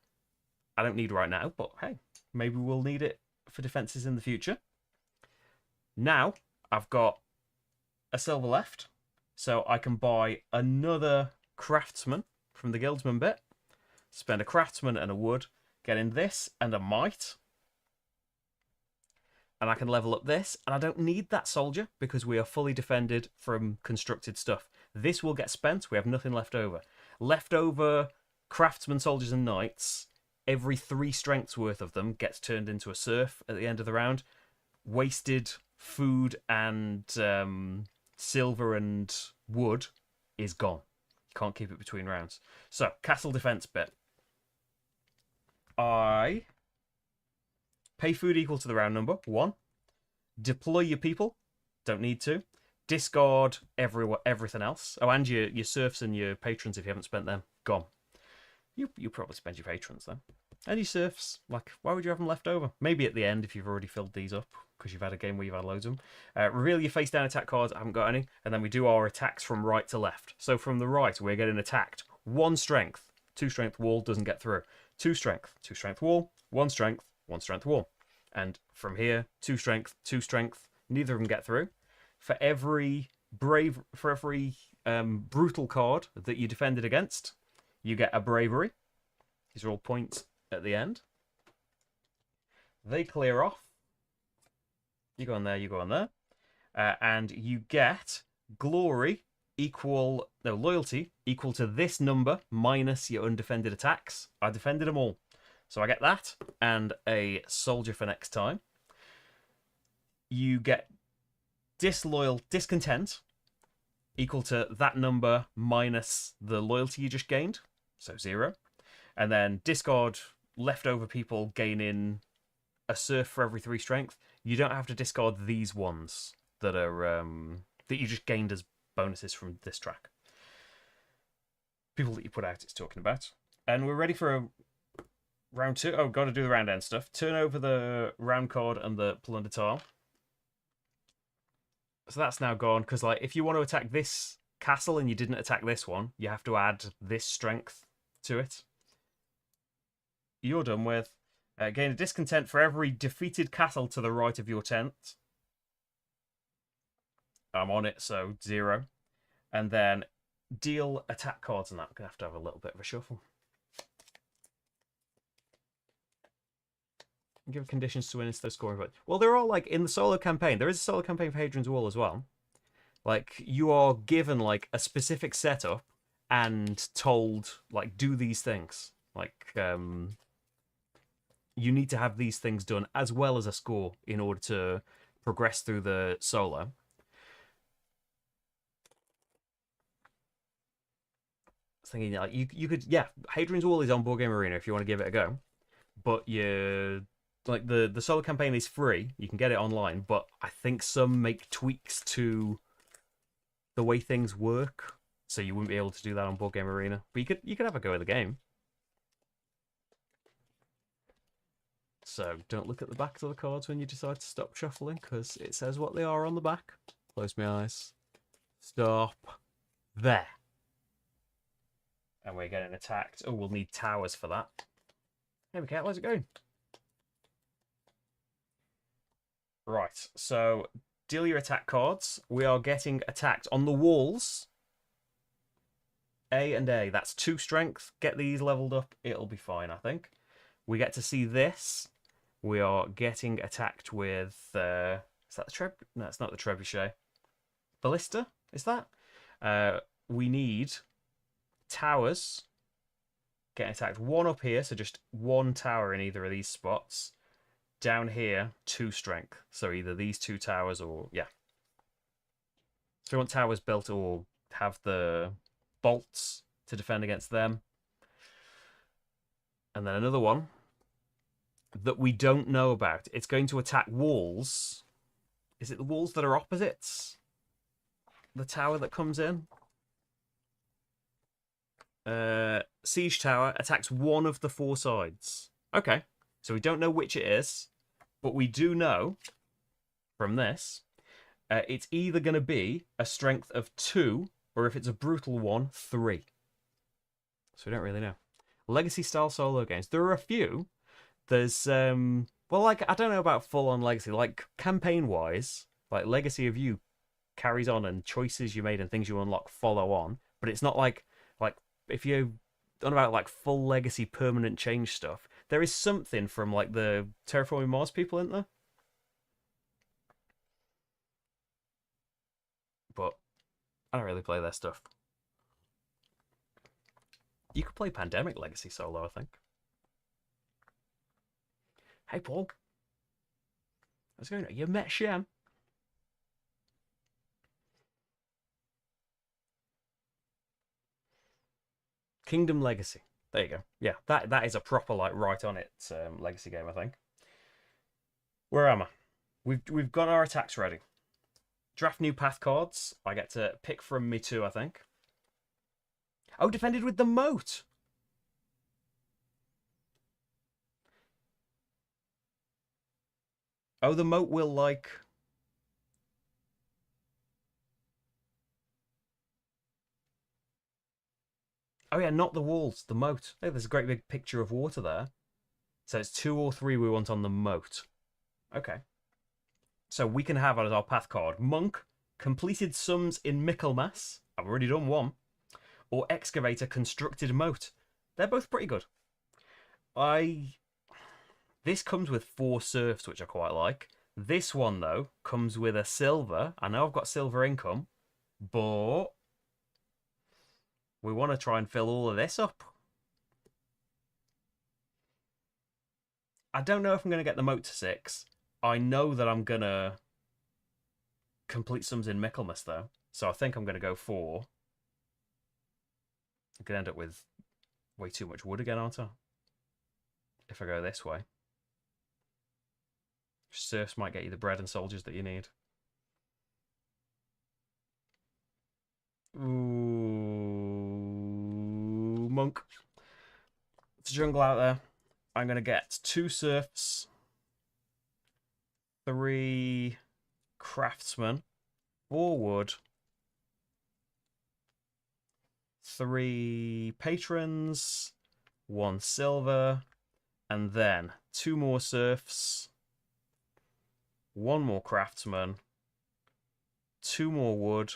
I don't need right now, but hey, maybe we'll need it for defenses in the future. Now I've got a silver left, so I can buy another craftsman from the guildsman bit, spend a craftsman and a wood, get in this and a might, and I can level up this, and I don't need that soldier because we are fully defended from constructed stuff. This will get spent, we have nothing left over. Leftover craftsmen, soldiers and knights, every 3 strengths worth of them gets turned into a serf at the end of the round. Wasted food and silver and wood is gone. You can't keep it between rounds. So, castle defense bit. I pay food equal to the round number, 1. Deploy your people, don't need to. Discard everything else. Oh, and your serfs and your patrons if you haven't spent them. Gone. You probably spend your patrons then. And your serfs, like, why would you have them left over? Maybe at the end if you've already filled these up, because you've had a game where you've had loads of them. Reveal your face down attack cards, I haven't got any. And then we do our attacks from right to left. So from the right, we're getting attacked. 1 strength, 2 strength wall, doesn't get through. 2 strength, 2 strength wall, 1 strength, 1 strength wall. And from here, 2 strength, 2 strength, neither of them get through. For every brutal card that you defended against, you get a bravery. These are all points at the end. They clear off. You go on there, you go on there. And you get glory loyalty equal to this number minus your undefended attacks. I defended them all. So I get that and a soldier for next time. You get discontent equal to that number minus the loyalty you just gained, so 0. And then discard leftover people gaining a serf for every 3 strength. You don't have to discard these ones that are that you just gained as bonuses from this track. People that you put out, it's talking about. And we're ready for a round 2. Oh, got to do the round end stuff. Turn over the round card and the plunder tile. So that's now gone, because like if you want to attack this castle and you didn't attack this one, you have to add this strength to it. You're done with. Gain a discontent for every defeated castle to the right of your tent. I'm on it, so 0. And then deal attack cards on that. I'm going to have a little bit of a shuffle. Give conditions to win instead of scoring. Well, they're all like in the solo campaign. There is a solo campaign for Hadrian's Wall as well. Like you are given like a specific setup and told like do these things. Like you need to have these things done as well as a score in order to progress through the solo. Thinking like you could, yeah, Hadrian's Wall is on Board Game Arena if you want to give it a go, but you like the solo campaign is free. You can get it online, but I think some make tweaks to the way things work, so you wouldn't be able to do that on Board Game Arena. But you could have a go at the game. So don't look at the backs of the cards when you decide to stop shuffling, because it says what they are on the back. Close my eyes. Stop. There. And we're getting attacked. Oh, we'll need towers for that. There we go. Where's it going? Right. So deal your attack cards. We are getting attacked on the walls. A and A. That's 2 strength. Get these leveled up. It'll be fine, I think. We get to see this. We are getting attacked with... is that the No, it's not the trebuchet. Ballista? Is that? We need towers. Getting attacked. 1 up here, so just 1 tower in either of these spots. Down here, 2 strength. So either these 2 towers or... yeah. So we want towers built or have the bolts to defend against them. And then another one that we don't know about. It's going to attack walls. Is it the walls that are opposites? The tower that comes in? Siege tower attacks 1 of the 4 sides. Okay, so we don't know which it is, but we do know from this it's either going to be a strength of 2, or if it's a brutal one, 3. So we don't really know. Legacy style solo games. There are a few. There's well, like, I don't know about full on Legacy. Like, campaign wise, like Legacy of You carries on, and choices you made and things you unlock follow on. But it's not like if you don't about like full Legacy permanent change stuff. There is something from like the Terraforming Mars people, isn't there? But I don't really play their stuff. You could play Pandemic Legacy solo, I think. Hey, Paul. How's it going? You met Shem? Kingdom Legacy. There you go. Yeah, that is a proper, like, right on it Legacy game, I think. Where am I? We've got our attacks ready. Draft new path cards. I get to pick from me too, I think. Oh, defended with the moat. Oh, the moat will, like... oh, yeah, not the walls, the moat. Oh, there's a great big picture of water there. So it's 2 or 3 we want on the moat. Okay. So we can have as our path card Monk, completed sums in Michaelmas. I've already done 1. Or Excavator, constructed moat. They're both pretty good. This comes with 4 serfs, which I quite like. This one, though, comes with a silver. I know I've got silver income, but we want to try and fill all of this up. I don't know if I'm going to get the moat to 6. I know that I'm going to complete sums in Michaelmas, though. So I think I'm going to go 4. I'm going to end up with way too much wood again, aren't I? If I go this way. Serfs might get you the bread and soldiers that you need. Ooh, monk. It's a jungle out there. I'm going to get 2 serfs, 3 craftsmen, 4 wood, 3 patrons, 1 silver, and then 2 more serfs, 1 more craftsman, 2 more wood,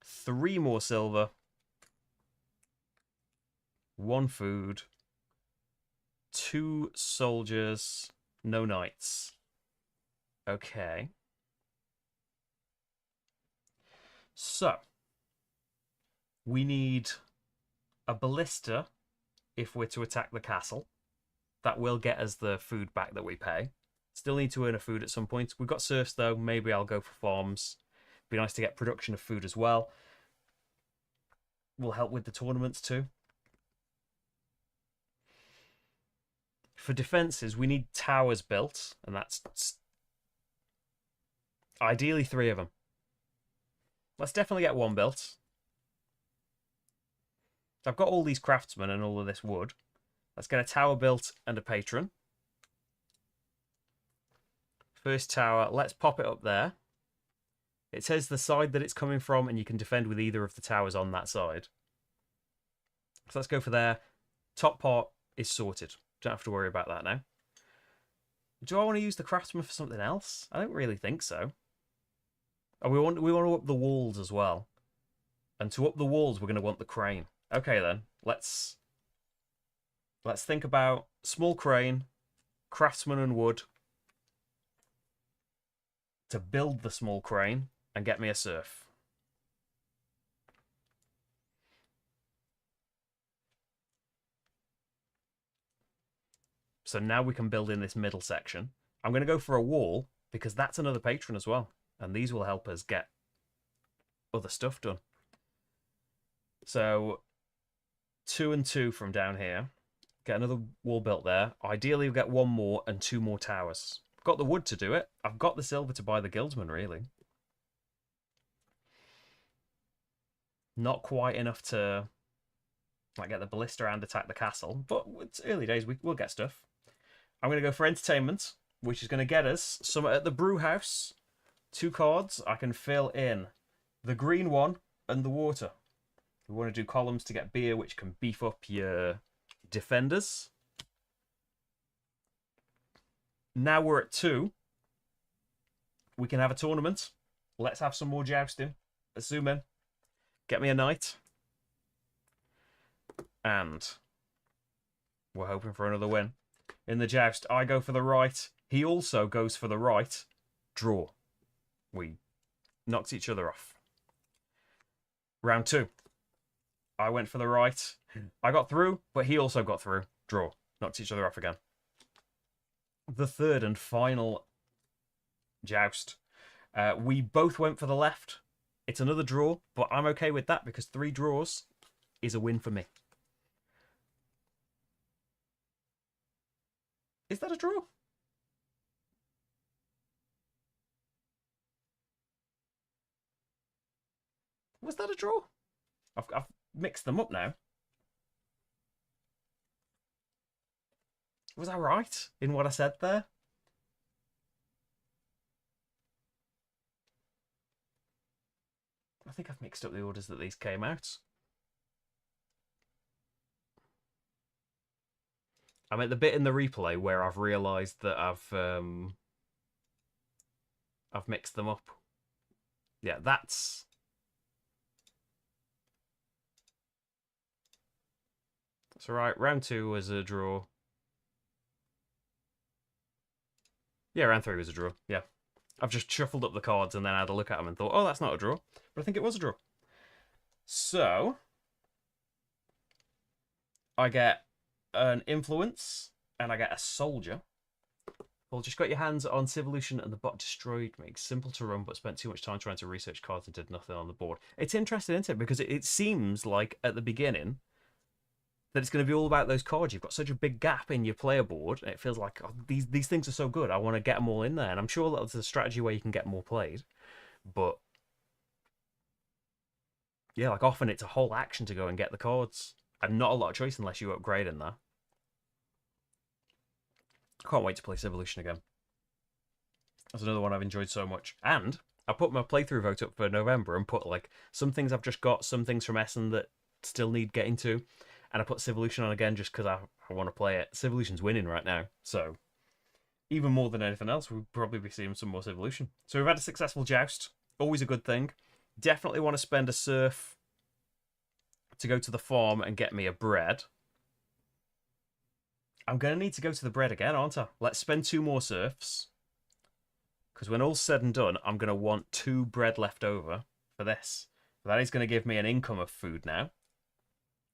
3 more silver, 1 food, 2 soldiers, no knights. Okay. So, we need a ballista if we're to attack the castle. That will get us the food back that we pay. Still need to earn a food at some point. We've got serfs though. Maybe I'll go for farms. Be nice to get production of food as well. Will help with the tournaments too. For defenses, we need towers built, and that's ideally 3 of them. Let's definitely get 1 built. I've got all these craftsmen and all of this wood. Let's get a tower built and a patron. First tower, let's pop it up there. It says the side that it's coming from, and you can defend with either of the towers on that side. So let's go for there. Top part is sorted. Don't have to worry about that now. Do I want to use the craftsman for something else? I don't really think so. Oh, we want to up the walls as well. And to up the walls, we're going to want the crane. Okay then, let's think about small crane, craftsman and wood to build the small crane and get me a serf. So now we can build in this middle section. I'm going to go for a wall because that's another patron as well. And these will help us get other stuff done. So 2 and 2 from down here. Get another wall built there. Ideally, we'll get 1 more and 2 more towers. I've got the wood to do it. I've got the silver to buy the guildsman, really. Not quite enough to like get the ballista and attack the castle, but it's early days. We'll get stuff. I'm going to go for entertainment, which is going to get us some at the brew house. 2 cards. I can fill in the green one and the water. We want to do columns to get beer, which can beef up your defenders. Now we're at 2. We can have a tournament. Let's have some more jousting. Let's zoom in. Get me a knight. And we're hoping for another win. In the joust, I go for the right. He also goes for the right. Draw. We knocked each other off. Round 2. I went for the right. I got through, but he also got through. Draw. Knocked each other off again. The third and final joust. We both went for the left. It's another draw, but I'm okay with that because 3 draws is a win for me. Is that a draw? Was that a draw? I've mixed them up now. Was I right in what I said there? I think I've mixed up the orders that these came out. I'm at the bit in the replay where I've realised that I've mixed them up. Yeah, that's all right. Round 2 was a draw. Yeah, round 3 was a draw. Yeah. I've just shuffled up the cards and then had a look at them and thought, oh, that's not a draw. But I think it was a draw. So I get an influence and I get a soldier. Well, just got your hands on Civolution and the bot destroyed me. Simple to run, but spent too much time trying to research cards and did nothing on the board. It's interesting, isn't it? Because it seems like at the beginning that it's going to be all about those cards. You've got such a big gap in your player board, and it feels like oh, these things are so good. I want to get them all in there, and I'm sure that's a strategy where you can get more played. But yeah, like often it's a whole action to go and get the cards, and not a lot of choice unless you upgrade in there. I can't wait to play Civolution again. That's another one I've enjoyed so much. And I put my playthrough vote up for November and put like some things I've just got, some things from Essen that still need getting to. And I put Civolution on again just because I want to play it. Civolution's winning right now. So even more than anything else, we'll probably be seeing some more Civolution. So we've had a successful joust. Always a good thing. Definitely want to spend a serf to go to the farm and get me a bread. I'm going to need to go to the bread again, aren't I? Let's spend 2 more serfs. Because when all's said and done, I'm going to want 2 bread left over for this. That is going to give me an income of food now.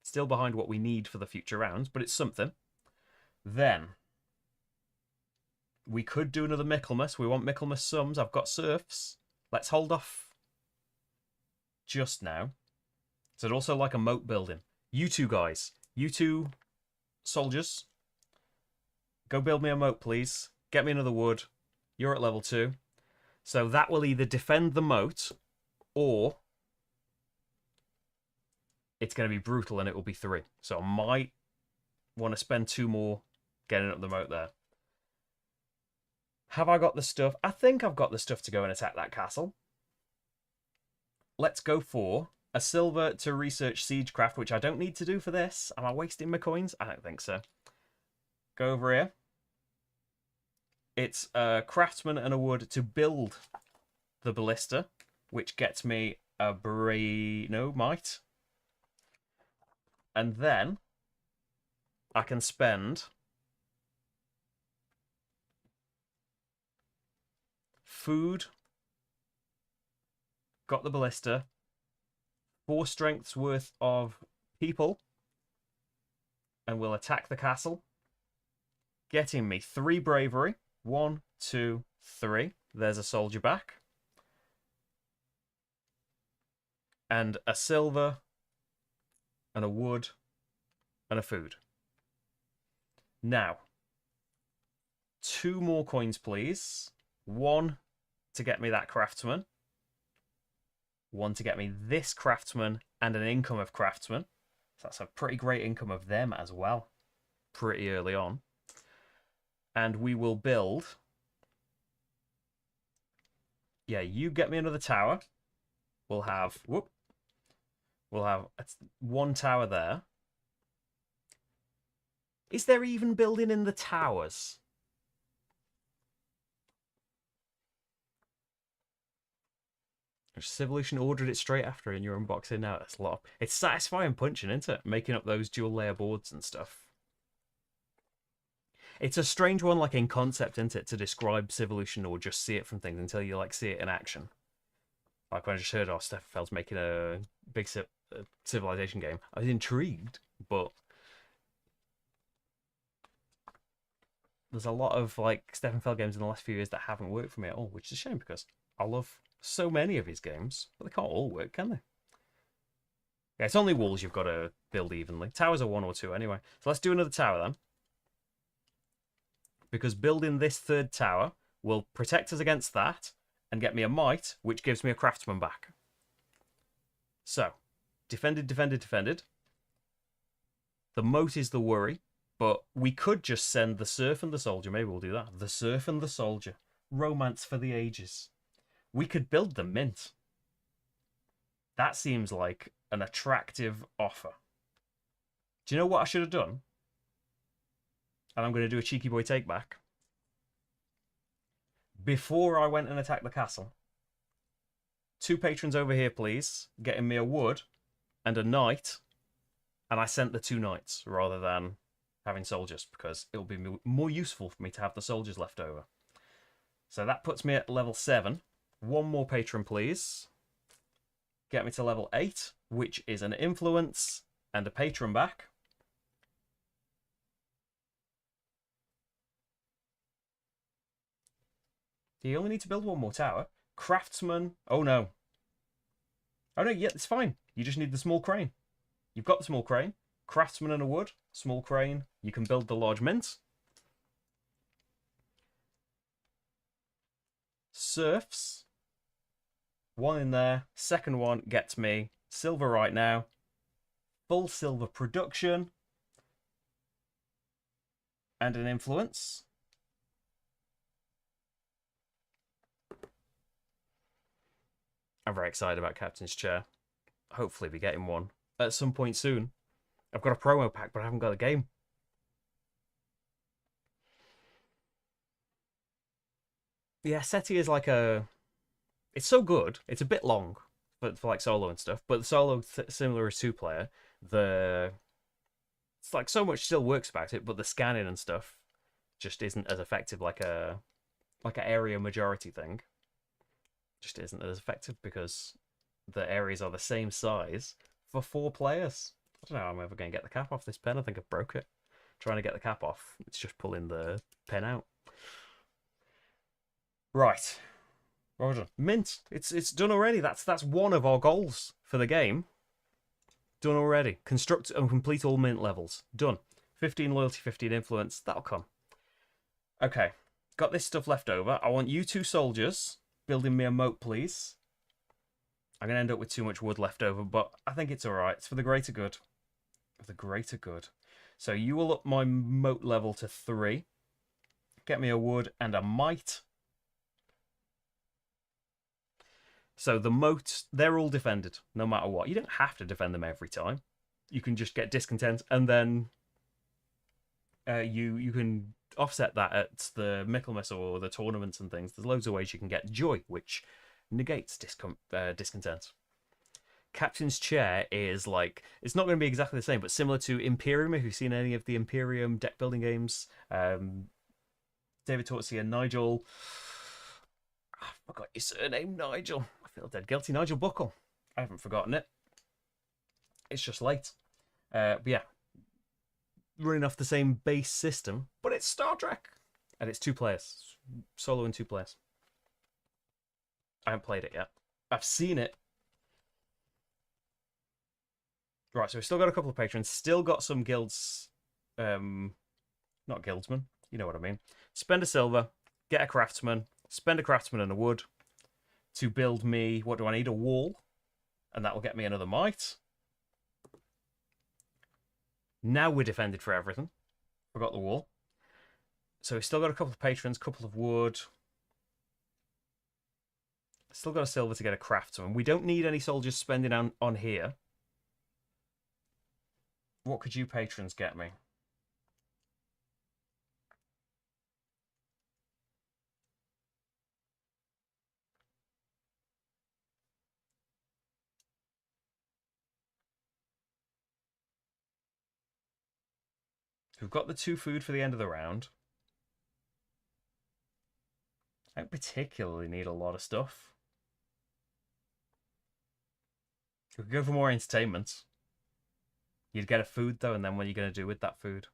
Still behind what we need for the future rounds, but it's something. Then, We could do another Michaelmas. We want Michaelmas sums. I've got serfs. Let's hold off just now. So I'd also like a moat building. You two guys. You two soldiers. Go build me a moat, please. Get me another wood. You're at level 2. So that will either defend the moat or it's going to be brutal and it will be 3. So I might want to spend 2 more getting up the moat there. Have I got the stuff? I think I've got the stuff to go and attack that castle. Let's go for a silver to research siegecraft, which I don't need to do for this. Am I wasting my coins? I don't think so. Go over here. It's a craftsman and a wood to build the ballista, which gets me a might. And then I can spend food, got the ballista, 4 strengths worth of people, and we'll attack the castle, getting me 3 bravery. 1, 2, 3. There's a soldier back. And a silver, and a wood, and a food. Now, 2 more coins, please. 1 to get me that craftsman. 1 to get me this craftsman and an income of craftsman. So that's a pretty great income of them as well. Pretty early on. And we will build. Yeah, you get me another tower. We'll have... We'll have 1 tower there. Is there even building in the towers? Civilization ordered it straight after in your unboxing now. That's a lot. It's satisfying punching, isn't it? Making up those dual layer boards and stuff. It's a strange one, like in concept, isn't it, to describe Civilization or just see it from things until you like see it in action. Like when I just heard, oh, Steffenfeld's making a big Civilization game. I was intrigued, but there's a lot of like Steffenfeld games in the last few years that haven't worked for me at all, which is a shame because I love so many of his games, but they can't all work, can they? Yeah, it's only walls you've got to build evenly. Towers are 1 or 2 anyway. So let's do another tower then. Because building this 3rd tower will protect us against that and get me a might, which gives me a craftsman back. So, defended, defended, defended. The moat is the worry, but we could just send the serf and the soldier. Maybe we'll do that. The serf and the soldier. Romance for the ages. We could build the mint. That seems like an attractive offer. Do you know what I should have done? And I'm going to do a cheeky boy take back. Before I went and attacked the castle, 2 patrons over here, please, getting me a wood and a knight. And I sent the 2 knights rather than having soldiers because it'll be more useful for me to have the soldiers left over. So that puts me at level 7. 1 more patron, please. Get me to level 8, which is an influence and a patron back. You only need to build 1 more tower. Craftsman. Oh, no. Oh, no, yeah, it's fine. You just need the small crane. You've got the small crane. Craftsman and a wood. Small crane. You can build the large mint. Serfs. 1 in there. 2nd one gets me silver right now. Full silver production. And an influence. I'm very excited about Captain's Chair. Hopefully be getting one at some point soon. I've got a promo pack, but I haven't got a game. Yeah, SETI is like a... It's so good. It's a bit long for like solo and stuff, but the solo, similar as 2-player, it's like so much still works about it, but the scanning and stuff just isn't as effective like an area majority thing. Just isn't as effective because the areas are the same size for 4 players. I don't know how I'm ever going to get the cap off this pen. I think I broke it. Trying to get the cap off. It's just pulling the pen out. Right. Well done. Mint. It's done already. That's one of our goals for the game. Done already. Construct and complete all mint levels. Done. 15 loyalty, 15 influence. That'll come. Okay. Got this stuff left over. I want you two soldiers building me a moat, please. I'm going to end up with too much wood left over, but I think it's alright. It's for the greater good. For the greater good. So you will up my moat level to 3. Get me a wood and a might. So the moats, they're all defended, no matter what. You don't have to defend them every time. You can just get discontent, and then you can offset that at the Michaelmas or the tournaments and things. There's loads of ways you can get joy, which negates discontent. Captain's chair is like, it's not going to be exactly the same, but similar to Imperium. If you've seen any of the Imperium deck building games, David Tortsi and Nigel. I forgot your surname, Nigel. I feel dead guilty. Nigel Buckle. I haven't forgotten it. It's just late. But yeah, running off the same base system, but it's Star Trek. And it's 2 players. Solo and 2 players. I haven't played it yet. I've seen it. Right, so we've still got a couple of patrons. Still got some guilds. Not guildsmen. You know what I mean. Spend a silver. Get a craftsman. Spend a craftsman and a wood. To build me, what do I need? A wall. And that will get me another might. Now we're defended for everything. Forgot the wall. So we've still got a couple of patrons, couple of wood. Still got a silver to get a craftsman. We don't need any soldiers spending on here. What could you patrons get me? We've got the 2 food for the end of the round. I don't particularly need a lot of stuff. We could go for more entertainment. You'd get a food though, and then what are you going to do with that food?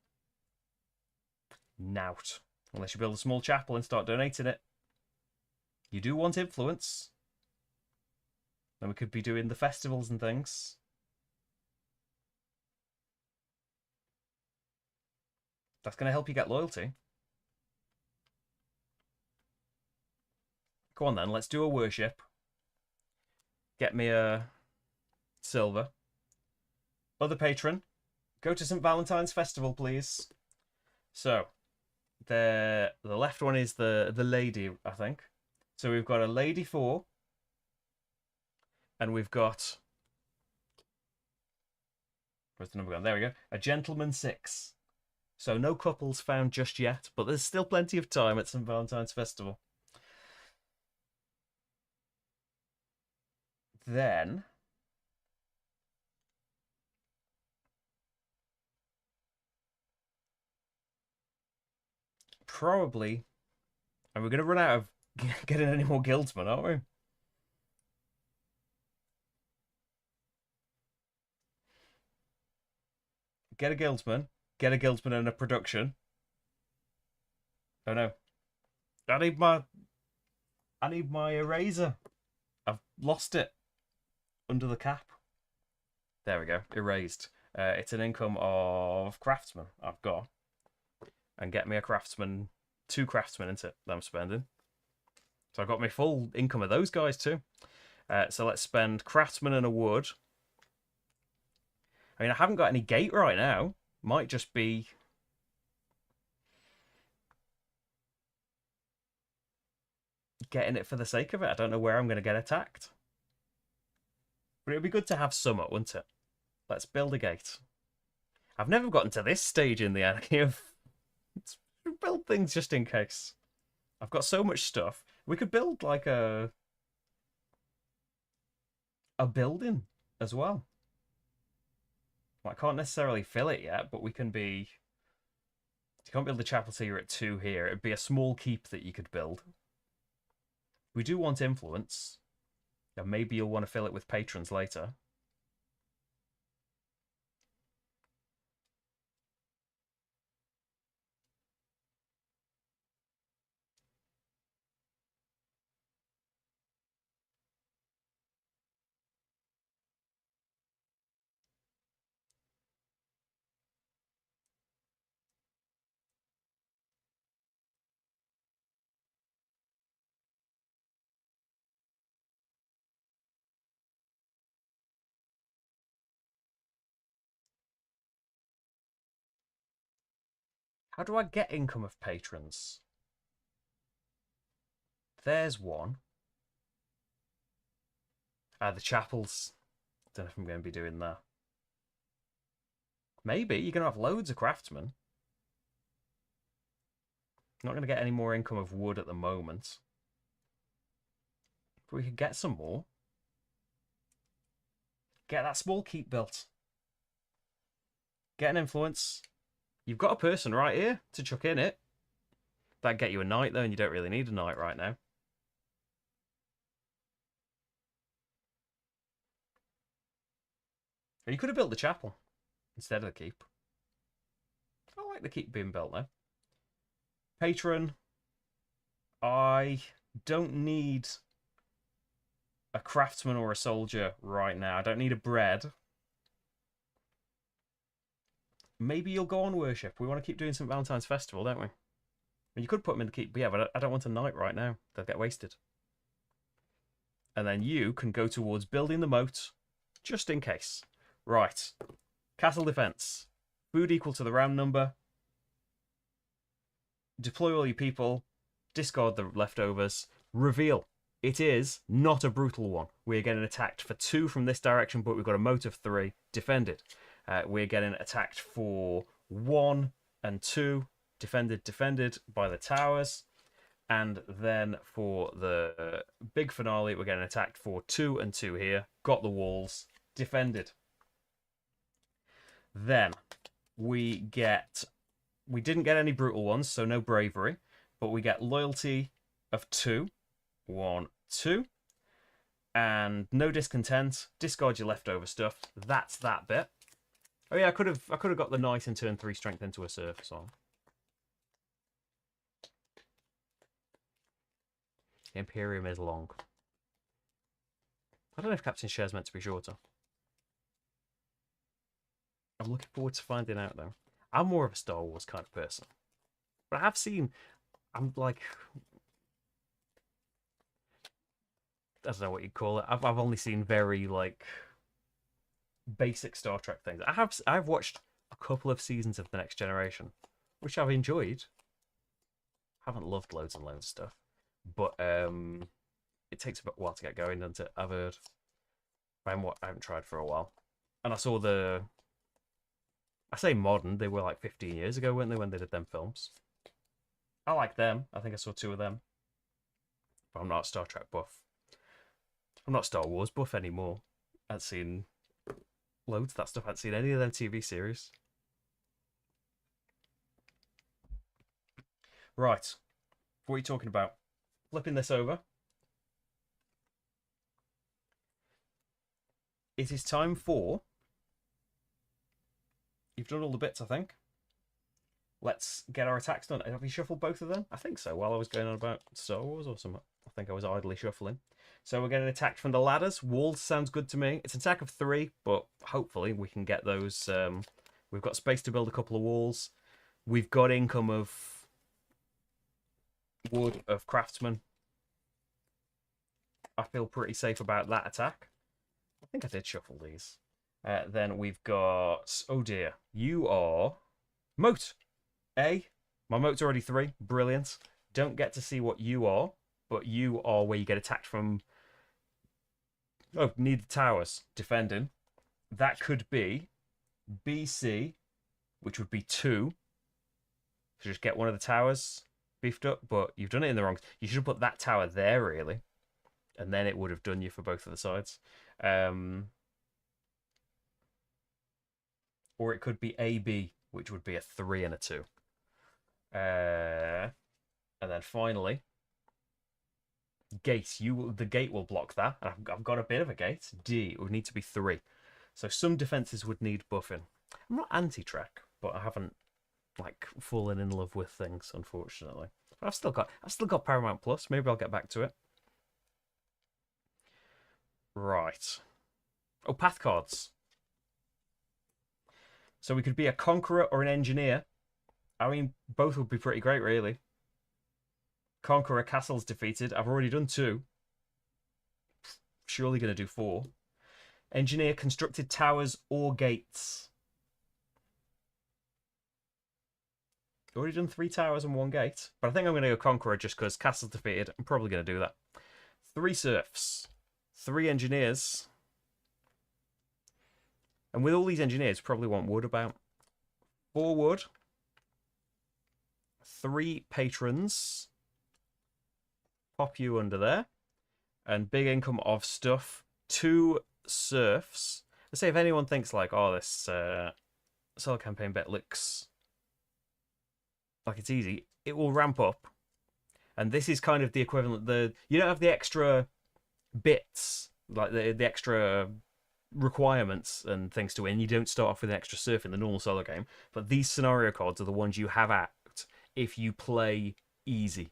Nout. Unless you build a small chapel and start donating it. You do want influence. Then we could be doing the festivals and things. That's going to help you get loyalty. Go on then, let's do a worship. Get me a silver. Other patron, go to St. Valentine's Festival, please. So, the left one is the lady, I think. So we've got a lady 4. And we've got... Where's the number gone? There we go. A gentleman 6. So no couples found just yet, but there's still plenty of time at St. Valentine's Festival. Then... probably... And we're going to run out of getting any more guildsmen, aren't we? Get a guildsman. Get a guildsman and a production. Oh no. I need my eraser. I've lost it under the cap. There we go. Erased. It's an income of craftsman I've got. And get me a craftsman. 2 craftsmen into it that I'm spending. So I've got my full income of those guys too. So let's spend craftsman and a wood. I mean, I haven't got any gate right now. Might just be... getting it for the sake of it. I don't know where I'm going to get attacked. But it would be good to have summer, wouldn't it? Let's build a gate. I've never gotten to this stage in the Anarchy of... Let's build things just in case. I've got so much stuff. We could build like a building as well. Well, I can't necessarily fill it yet, but we can be... You can't build the chapel till you're at 2 here. It'd be a small keep that you could build. We do want influence. And maybe you'll want to fill it with patrons later. How do I get income of patrons? There's one. The chapels. Don't know if I'm going to be doing that. Maybe. You're going to have loads of craftsmen. Not going to get any more income of wood at the moment. But we could get some more. Get that small keep built. Get an influence. You've got a person right here to chuck in it. That'd get you a knight, though, and you don't really need a knight right now. Or you could have built the chapel instead of the keep. I like the keep being built, though. Patron. I don't need a craftsman or a soldier right now. I don't need a bread. Maybe you'll go on worship. We want to keep doing St. Valentine's Festival, don't we? And you could put them in the keep, but yeah, but I don't want a knight right now. They'll get wasted. And then you can go towards building the moat, just in case. Right. Castle defense. Food equal to the round number. Deploy all your people. Discard the leftovers. Reveal. It is not a brutal one. We're getting attacked for 2 from this direction, but we've got a moat of 3. Defended. We're getting attacked for 1 and 2. Defended by the towers. And then for the big finale, we're getting attacked for 2 and 2 here. Got the walls. Defended. Then we didn't get any brutal ones, so no bravery. But we get loyalty of 2. 1, 2. And no discontent. Discard your leftover stuff. That's that bit. Oh yeah, I could have got the knight in turn 3 strength into a serf song. Imperium is long. I don't know if Captain Share's meant to be shorter. I'm looking forward to finding out, though. I'm more of a Star Wars kind of person. But I have seen... I'm like... I don't know what you'd call it. I've only seen very, like... basic Star Trek things. I've watched a couple of seasons of The Next Generation, which I've enjoyed. Haven't loved loads and loads of stuff. But it takes a while to get going, doesn't it? I've heard. I haven't tried for a while. And I saw I say modern, they were like 15 years ago, weren't they, when they did them films? I like them. I think I saw 2 of them. But I'm not a Star Trek buff. I'm not Star Wars buff anymore. I've seen loads of that stuff. I haven't seen any of them TV series. Right. What are you talking about? Flipping this over. It is time for... You've done all the bits, I think. Let's get our attacks done. Have you shuffled both of them? I think so, while I was going on about Star Wars or something. I think I was idly shuffling. So we're getting attacked from the ladders. Walls sounds good to me. It's an attack of 3, but hopefully we can get those. We've got space to build a couple of walls. We've got income of wood, of craftsmen. I feel pretty safe about that attack. I think I did shuffle these. Then we've got... Oh dear. You are... Moat. A. My moat's already 3. Brilliant. Don't get to see what you are, but you are where you get attacked from... Oh, need the towers. Defending. That could be BC, which would be 2. So just get one of the towers beefed up, but you've done it in the wrong... You should have put that tower there, really. And then it would have done you for both of the sides. Or it could be AB, which would be a 3 and a 2. And then finally, gate. The gate will block that. And I've got a bit of a gate. D, it would need to be 3. So some defenses would need buffing. I'm not anti-Trek, but I haven't like fallen in love with things, unfortunately. But I've still got Paramount Plus. Maybe I'll get back to it. Right. Oh, path cards. So we could be a conqueror or an engineer. I mean, both would be pretty great, really. Conqueror, castles defeated. I've already done 2. Surely going to do 4. Engineer, constructed towers or gates. Already done 3 towers and 1 gate. But I think I'm going to go Conqueror just because Castle's defeated. I'm probably going to do that. 3 Serfs. 3 Engineers. And with all these Engineers, probably want wood about. 4 wood. 3 Patrons. Pop you under there. And big income of stuff. 2 Serfs. Let's say if anyone thinks like, oh, this solo campaign bet looks like it's easy, it will ramp up. And this is kind of the equivalent. You don't have the extra bits, like the extra requirements and things to win. You don't start off with an extra surf in the normal solo game. But these scenario cards are the ones you have out if you play easy.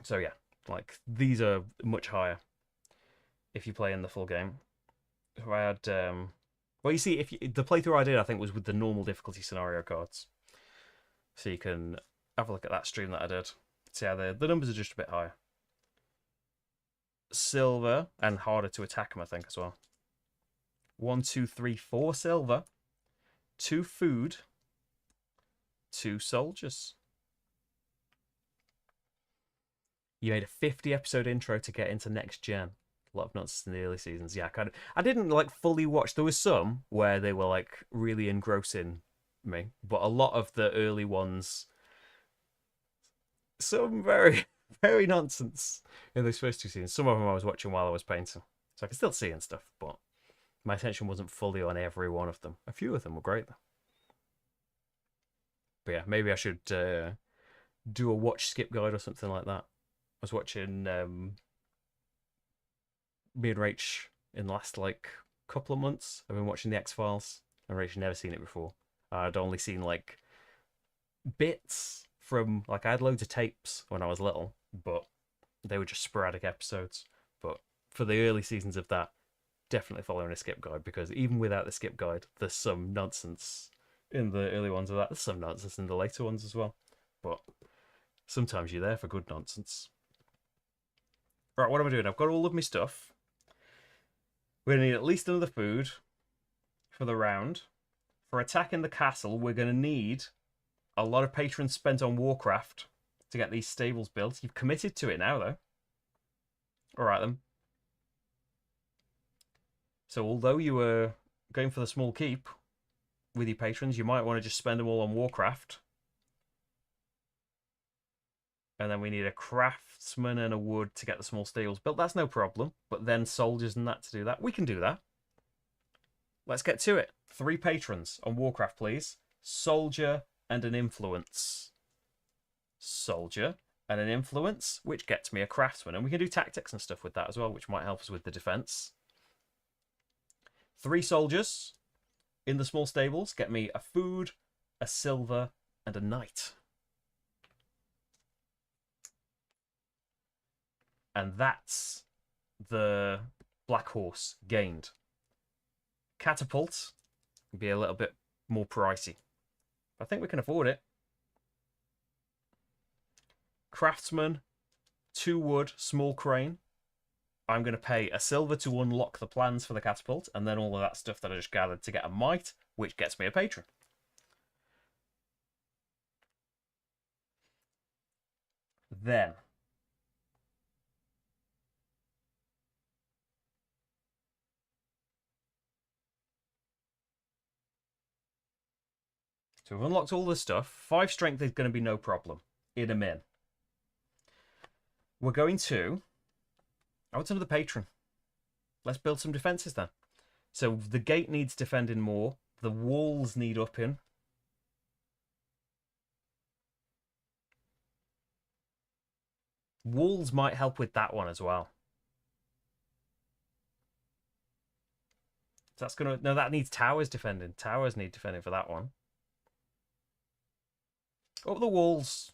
So yeah, like these are much higher if you play in the full game. So I had, well, you see, the playthrough I did, I think, was with the normal difficulty scenario cards. So you can have a look at that stream that I did. See how the numbers are just a bit higher. Silver, and harder to attack them, I think, as well. 1, 2, 3, 4 silver. 2 food. 2 soldiers. You made a 50-episode intro to get into next gen. A lot of nonsense in the early seasons. Yeah, I didn't like fully watch. There was some where they were like really engrossing me, but a lot of the early ones, some very, very nonsense in those first 2 seasons. Some of them I was watching while I was painting, so I could still see and stuff, but my attention wasn't fully on every one of them. A few of them were great though. But yeah, maybe I should do a watch skip guide or something like that. I was watching me and Rach in the last like couple of months. I've been watching the X-Files, and Rach had never seen it before. I'd only seen like bits from, like, I had loads of tapes when I was little, but they were just sporadic episodes. But for the early seasons of that, definitely following a skip guide, because even without the skip guide, there's some nonsense in the early ones of that. There's some nonsense in the later ones as well, but sometimes you're there for good nonsense. Right, what am I doing? I've got all of my stuff. We're going to need at least another food for the round. For attacking the castle, we're going to need a lot of patrons spent on Warcraft to get these stables built. You've committed to it now, though. All right, then. So although you were going for the small keep with your patrons, you might want to just spend them all on Warcraft. And then we need a craftsman and a wood to get the small stables built. That's no problem. But then soldiers and that to do that. We can do that. Let's get to it. 3 patrons on Warcraft, please. Soldier and an influence. Soldier and an influence, which gets me a craftsman. And we can do tactics and stuff with that as well, which might help us with the defense. 3 soldiers in the small stables get me a food, a silver, and a knight. And that's the Black Horse gained. Catapult would be a little bit more pricey. I think we can afford it. Craftsman, 2 wood, small crane. I'm going to pay a silver to unlock the plans for the catapult, and then all of that stuff that I just gathered to get a might, which gets me a patron. Then so we've unlocked all this stuff. 5 strength is going to be no problem in a min. We're going to... I want another patron. Let's build some defences then. So the gate needs defending more. The walls need upping. Walls might help with that one as well. So that's going to... No, that needs towers defending. Towers need defending for that one. Up the walls.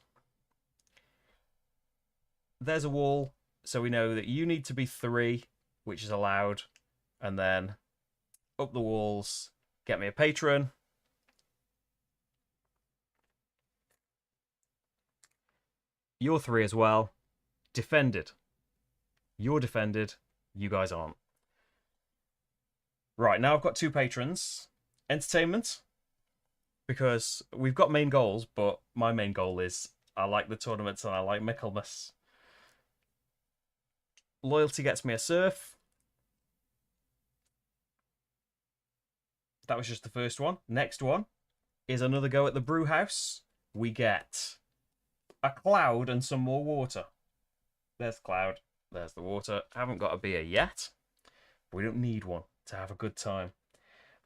There's a wall, so we know that you need to be 3, which is allowed. And then up the walls, get me a patron. You're 3 as well. Defended. You're defended. You guys aren't. Right, now I've got 2 patrons. Entertainment. because we've got main goals, but my main goal is I like the tournaments and I like Michaelmas. Loyalty gets me a surf. That was just the first one. Next one is another go at the brew house. We get a cloud and some more water. There's the cloud. There's the water. Haven't got a beer yet. We don't need one to have a good time.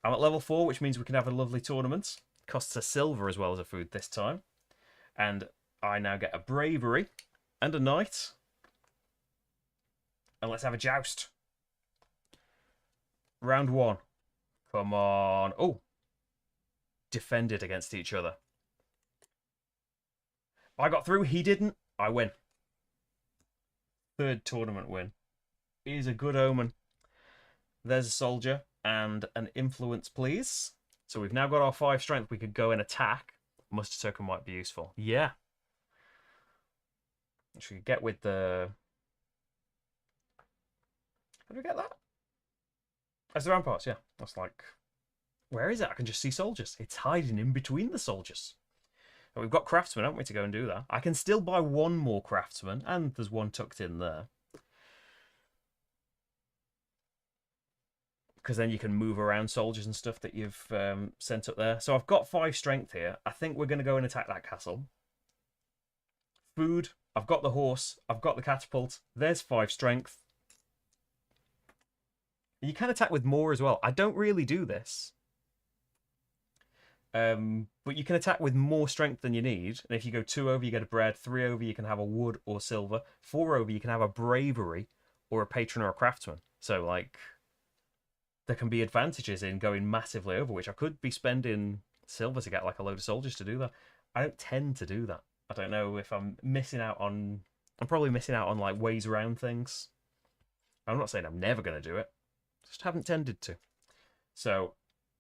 I'm at level 4, which means we can have a lovely tournament. Costs a silver as well as a food this time. And I now get a bravery and a knight. And let's have a joust. Round 1. Come on. Oh. Defended against each other. I got through. He didn't. I win. Third tournament win. Is a good omen. There's a soldier and an influence, please. So we've now got our 5 strength. We could go and attack. Muster token might be useful. Yeah. Should we get with the... How do we get that? That's the ramparts, yeah. That's like... Where is it? I can just see soldiers. It's hiding in between the soldiers. And we've got craftsmen, haven't we, to go and do that? I can still buy one more craftsman, and there's one tucked in there. Because then you can move around soldiers and stuff that you've sent up there. So I've got 5 strength here. I think we're going to go and attack that castle. Food. I've got the horse. I've got the catapult. There's 5 strength. You can attack with more as well. I don't really do this. But you can attack with more strength than you need. And if you go 2 over, you get a bread. 3 over, you can have a wood or silver. 4 over, you can have a bravery or a patron or a craftsman. So, like... There can be advantages in going massively over, which I could be spending silver to get like a load of soldiers to do that. I don't tend to do that. I don't know if I'm missing out on... I'm probably missing out on like ways around things. I'm not saying I'm never going to do it. Just haven't tended to. So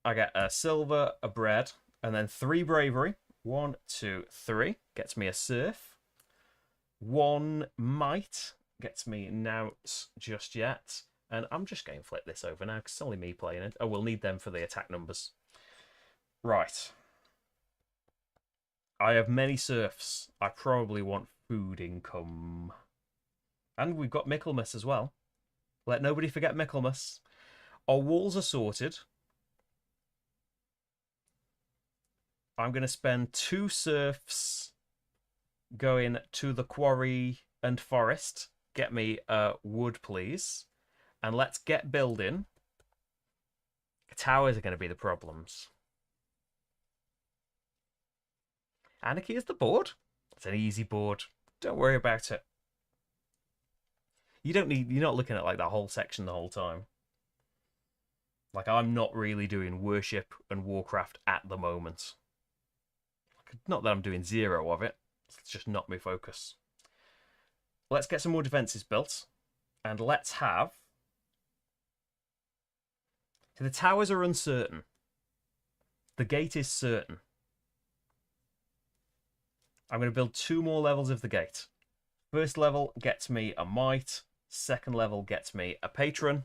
I get a silver, a bread, and then 3 bravery. 1, 2, 3. Gets me a surf. 1 might. Gets me not just yet. And I'm just going to flip this over now because it's only me playing it. Oh, we'll need them for the attack numbers. Right. I have many serfs. I probably want food income. And we've got Michaelmas as well. Let nobody forget Michaelmas. Our walls are sorted. I'm going to spend 2 serfs going to the quarry and forest. Get me wood, please. And let's get building. Towers are going to be the problems. Anarchy is the board. It's an easy board. Don't worry about it. You're not looking at like that whole section the whole time. Like I'm not really doing worship and Warcraft at the moment. Not that I'm doing 0 of it. It's just not my focus. Let's get some more defenses built. And let's have... The towers are uncertain. The gate is certain. I'm going to build 2 more levels of the gate. First level gets me a might. Second level gets me a patron.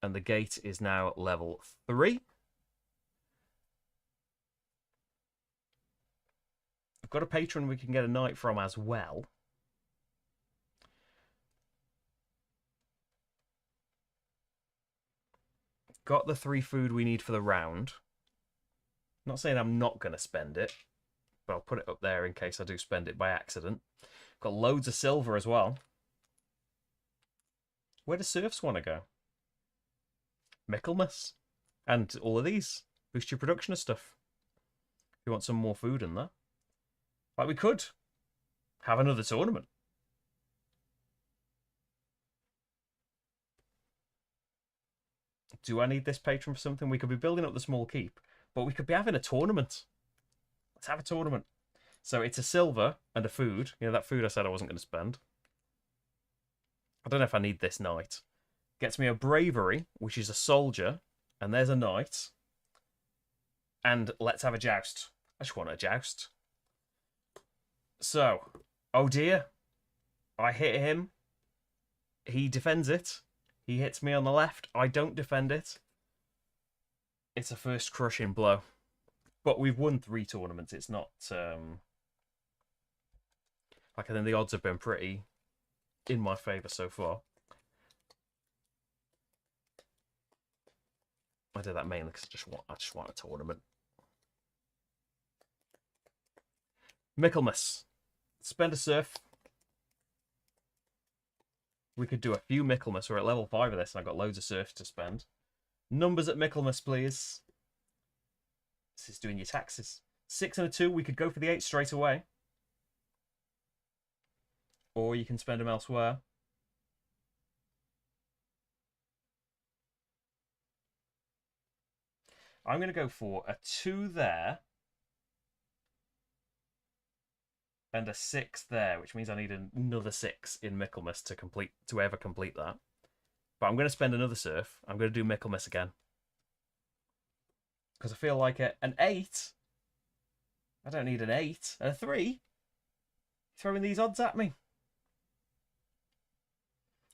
And the gate is now level 3. I've got a patron we can get a knight from as well. Got the 3 food we need for the round. Not saying I'm not going to spend it, but I'll put it up there in case I do spend it by accident. Got loads of silver as well. Where do serfs want to go? Michaelmas. And all of these. Boost your production of stuff. If you want some more food in there. Like we could have another tournament. Do I need this patron for something? We could be building up the small keep, but we could be having a tournament. Let's have a tournament. So it's a silver and a food. You know, that food I said I wasn't going to spend. I don't know if I need this knight. Gets me a bravery, which is a soldier. And there's a knight. And let's have a joust. I just want a joust. So, oh dear. I hit him. He defends it. He hits me on the left. I don't defend it. It's a first crushing blow. But we've won 3 tournaments. It's not like I think the odds have been pretty in my favour so far. I did that mainly because I just want a tournament. Michaelmas. Spend a surf. We could do a few Michaelmas. We're at level 5 of this and I've got loads of surf to spend. Numbers at Michaelmas, please. This is doing your taxes. 6 and a 2. We could go for the 8 straight away. Or you can spend them elsewhere. I'm going to go for a 2 there. And a 6 there, which means I need another 6 in Michaelmas to ever complete that. But I'm going to spend another surf. I'm going to do Michaelmas again. Because I feel like an 8. I don't need an 8. A 3. Throwing these odds at me.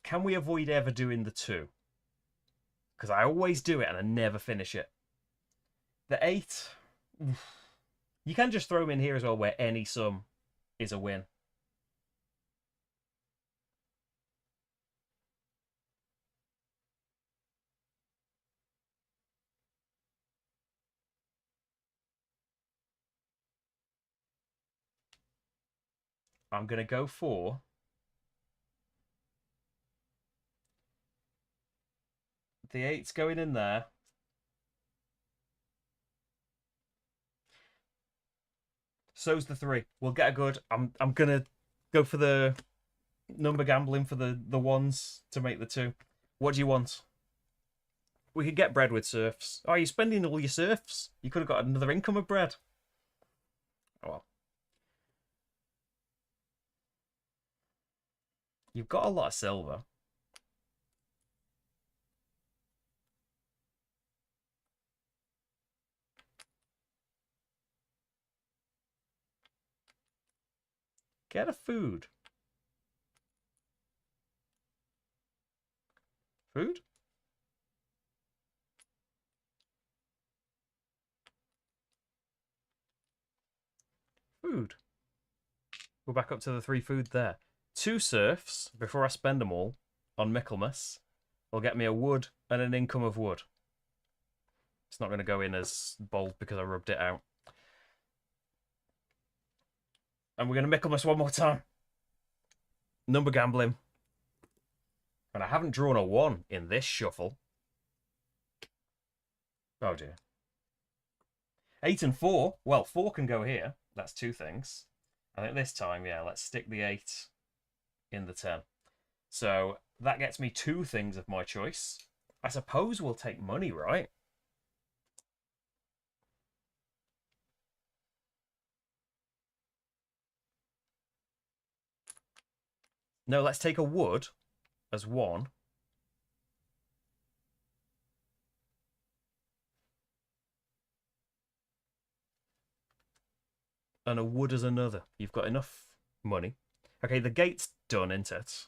Can we avoid ever doing the 2? Because I always do it and I never finish it. The 8. You can just throw them in here as well where any sum is a win. I'm going to go for the 8's going in there. So's the 3. We'll get a good. I'm going to go for the number gambling for the 1s to make the 2. What do you want? We could get bread with surfs. Oh, you're spending all your surfs. You could have got another income of bread. Oh well. You've got a lot of silver. Get a food. Food? Food. We're back up to the 3 food there. 2 surfs, before I spend them all, on Michaelmas, will get me a wood and an income of wood. It's not going to go in as bold because I rubbed it out. And we're going to Michaelmas one more time. Number gambling. And I haven't drawn a 1 in this shuffle. Oh dear. 8 and 4. Well, 4 can go here. That's 2 things. I think this time, yeah, let's stick the 8 in the 10. So that gets me 2 things of my choice. I suppose we'll take money, right? No, let's take a wood as 1. And a wood as another. You've got enough money. Okay, the gate's done, isn't it?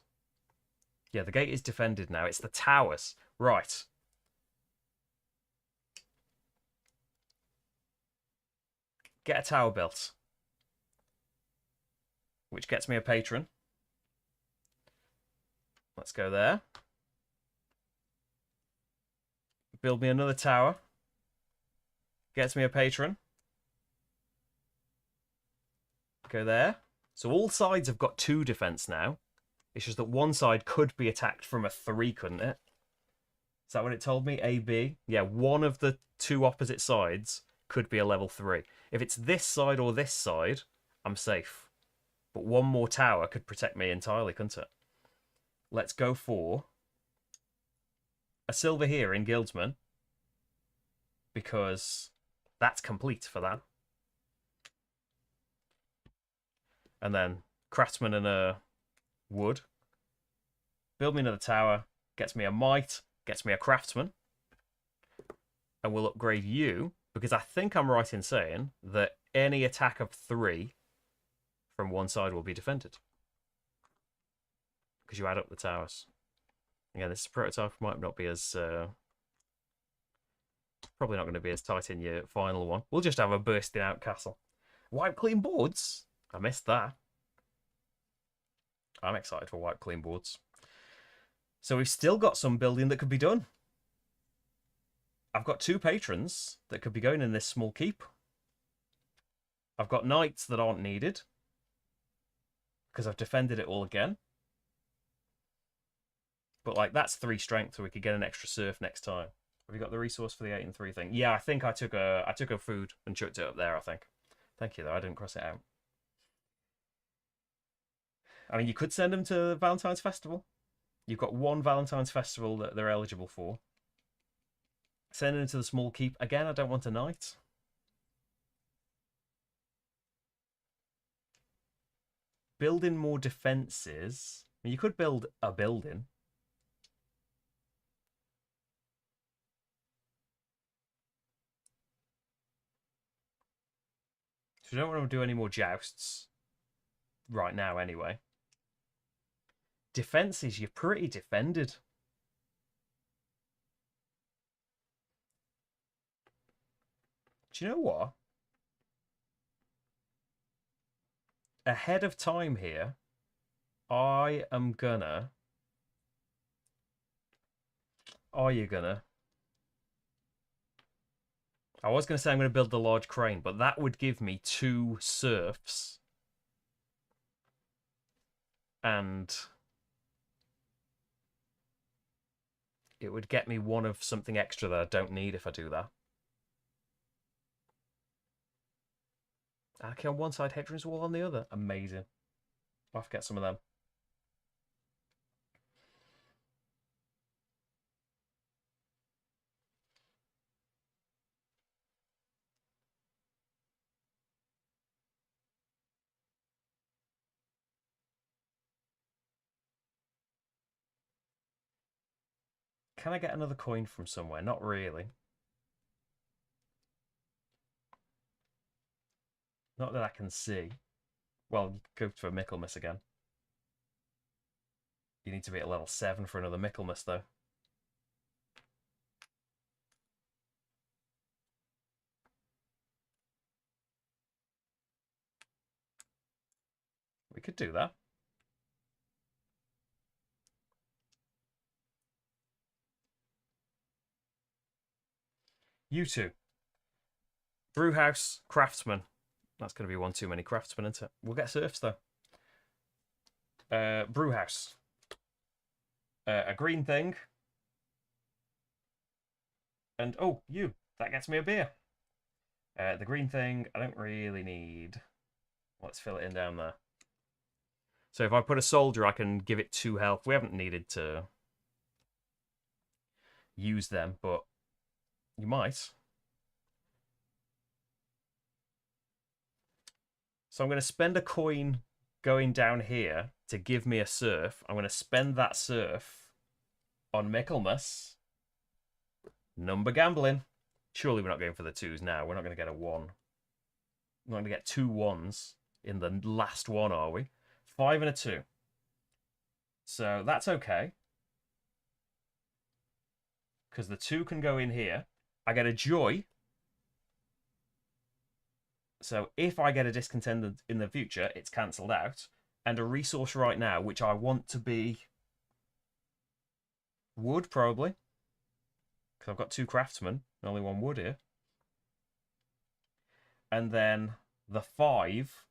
Yeah, the gate is defended now. It's the towers. Right. Get a tower built. Which gets me a patron. Let's go there. Build me another tower. Gets me a patron. Go there. So all sides have got 2 defense now. It's just that one side could be attacked from a 3, couldn't it? Is that what it told me? A, B? Yeah, one of the 2 opposite sides could be a level 3. If it's this side or this side, I'm safe. But one more tower could protect me entirely, couldn't it? Let's go for a silver here in Guildsman. Because that's complete for that. And then craftsman and a wood. Build me another tower. Gets me a might. Gets me a craftsman. And we'll upgrade you. Because I think I'm right in saying that any attack of 3 from one side will be defended. Because you add up the towers. Again, this prototype might not be as Probably not going to be as tight in your final one. We'll just have a bursting out castle. Wipe clean boards? I missed that. I'm excited for wipe clean boards. So we've still got some building that could be done. I've got 2 patrons that could be going in this small keep. I've got knights that aren't needed because I've defended it all again. But like that's 3 strength, so we could get an extra serf next time. Have you got the resource for the 8 and 3 thing? Yeah, I think I took a food and chucked it up there. I think. Thank you though. I didn't cross it out. I mean, you could send them to Valentine's Festival. You've got 1 Valentine's Festival that they're eligible for. Send them to the small keep again. I don't want a knight. Building more defenses. I mean, you could build a building. So we don't want to do any more jousts right now anyway. Defenses, you're pretty defended. Do you know what? Ahead of time here, I am gonna... Are you gonna? I was going to say I'm going to build the large crane, but that would give me 2 serfs. And it would get me 1 of something extra that I don't need if I do that. Okay, on one side, Hadrian's Wall on the other. Amazing. I'll have to get some of them. Can I get another coin from somewhere? Not really. Not that I can see. Well, go for Michaelmas again. You need to be at level 7 for another Michaelmas, though. We could do that. You 2. Brewhouse, craftsman. That's going to be 1 too many craftsmen, isn't it? We'll get serfs, though. Brewhouse. A green thing. And, oh, you. That gets me a beer. The green thing, I don't really need. Let's fill it in down there. So if I put a soldier, I can give it 2 health. We haven't needed to use them, but you might. So I'm going to spend a coin going down here to give me a serf. I'm going to spend that serf on Michaelmas. Number gambling. Surely we're not going for the 2s now. We're not going to get a 1. We're not going to get 2 1s in the last one, are we? 5 and a 2. So that's okay. Because the 2 can go in here. I get a joy. So if I get a discontent in the future, it's cancelled out. And a resource right now, which I want to be wood, probably. Because I've got 2 craftsmen, and only 1 wood here. And then the 5.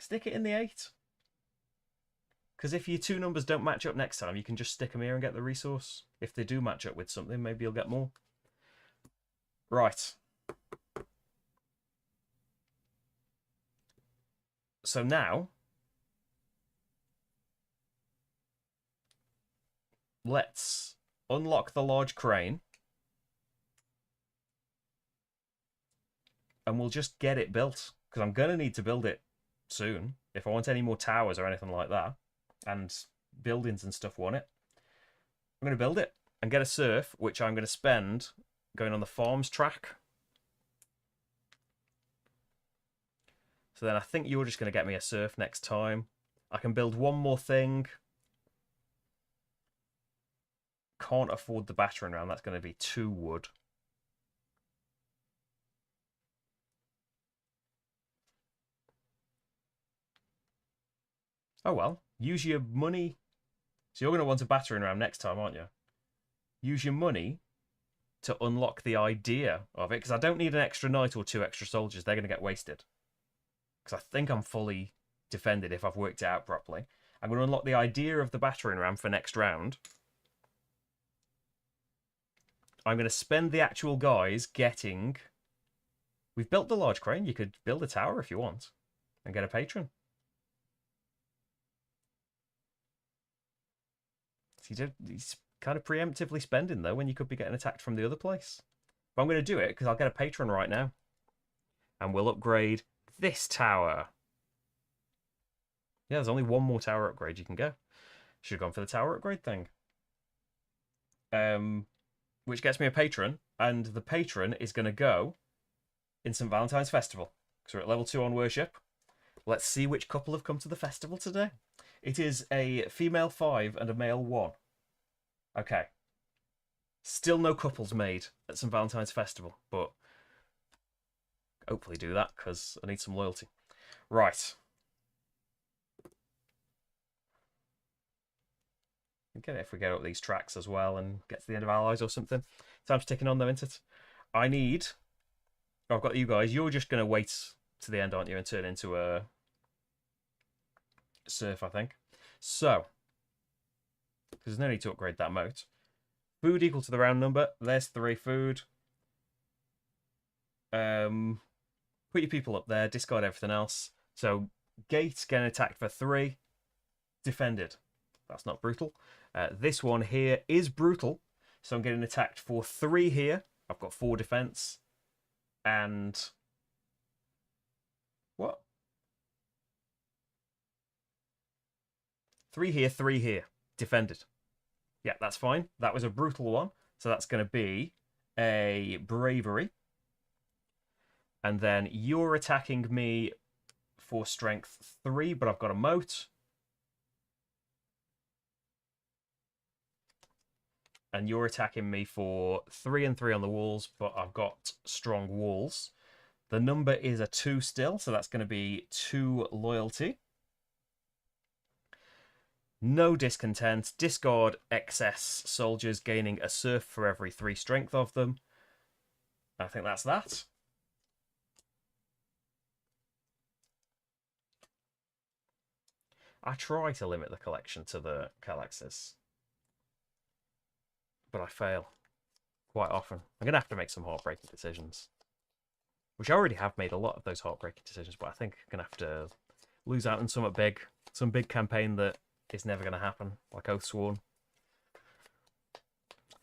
Stick it in the 8. Because if your 2 numbers don't match up next time, you can just stick them here and get the resource. If they do match up with something, maybe you'll get more. Right. So now, let's unlock the large crane. And we'll just get it built. Because I'm going to need to build it soon. If I want any more towers or anything like that. And buildings and stuff want it. I'm going to build it and get a serf, which I'm going to spend going on the farms track. So then I think you're just going to get me a serf next time. I can build one more thing. Can't afford the battering ram. That's going to be 2 wood. Oh well. Use your money. So you're going to want a battering ram next time, aren't you? Use your money to unlock the idea of it, because I don't need an extra knight or 2 extra soldiers. They're going to get wasted. Because I think I'm fully defended if I've worked it out properly. I'm going to unlock the idea of the battering ram for next round. I'm going to spend the actual guys getting... We've built the large crane. You could build a tower if you want and get a patron. He's kind of preemptively spending, though, when you could be getting attacked from the other place. But I'm going to do it because I'll get a patron right now. And we'll upgrade this tower. Yeah, there's only one more tower upgrade you can go. Should have gone for the tower upgrade thing. Which gets me a patron, and the patron is going to go in St. Valentine's Festival. Because we're at level 2 on worship. Let's see which couple have come to the festival today. It is a female 5 and a male 1. Okay. Still no couples made at St. Valentine's Festival, but hopefully do that, because I need some loyalty. Right. Get it if we get up these tracks as well and get to the end of allies or something. Time's ticking on though, isn't it? I need... Oh, I've got you guys. You're just going to wait to the end, aren't you, and turn into a surf, I think. So, because there's no need to upgrade that moat. Food equal to the round number. There's 3 food. Put your people up there. Discard everything else. So, gate getting attacked for 3. Defended. That's not brutal. This one here is brutal. So I'm getting attacked for 3 here. I've got 4 defense. And... What? 3 here, 3 here. Defended. Yeah, that's fine. That was a brutal one. So that's going to be a bravery. And then you're attacking me for strength 3, but I've got a moat. And you're attacking me for 3 and 3 on the walls, but I've got strong walls. The number is a 2 still, so that's going to be 2 loyalty. No discontent. Discard excess soldiers, gaining a surf for every 3 strength of them. I think that's that. I try to limit the collection to the Calexes, but I fail quite often. I'm going to have to make some heartbreaking decisions, which I already have made a lot of those heartbreaking decisions, but I think I'm going to have to lose out on something big, some big campaign that is never going to happen, like Oathsworn.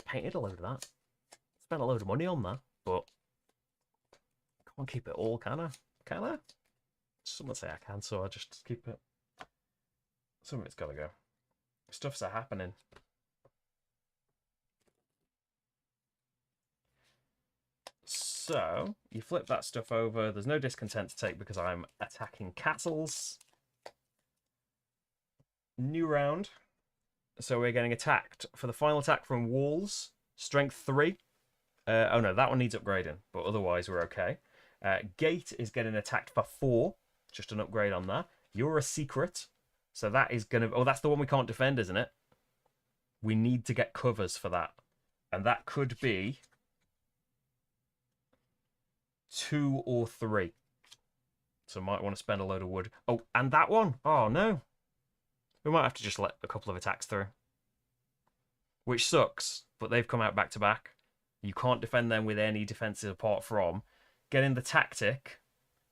Painted a load of that. Spent a load of money on that, but I can't keep it all, can I? Can I? Someone say I can, so I just keep it. Some of it's got to go. Stuff's happening. So, you flip that stuff over. There's no discontent to take because I'm attacking castles. New round. So we're getting attacked for the final attack from walls. Strength 3. Oh no, that one needs upgrading, but otherwise we're okay. Gate is getting attacked for 4. Just an upgrade on that. You're a secret. So that is going to... Oh, that's the one we can't defend, isn't it? We need to get covers for that. And that could be 2 or 3. So might want to spend a load of wood. Oh, and that one. Oh, no. We might have to just let a couple of attacks through. Which sucks, but they've come out back to back. You can't defend them with any defenses apart from getting the tactic,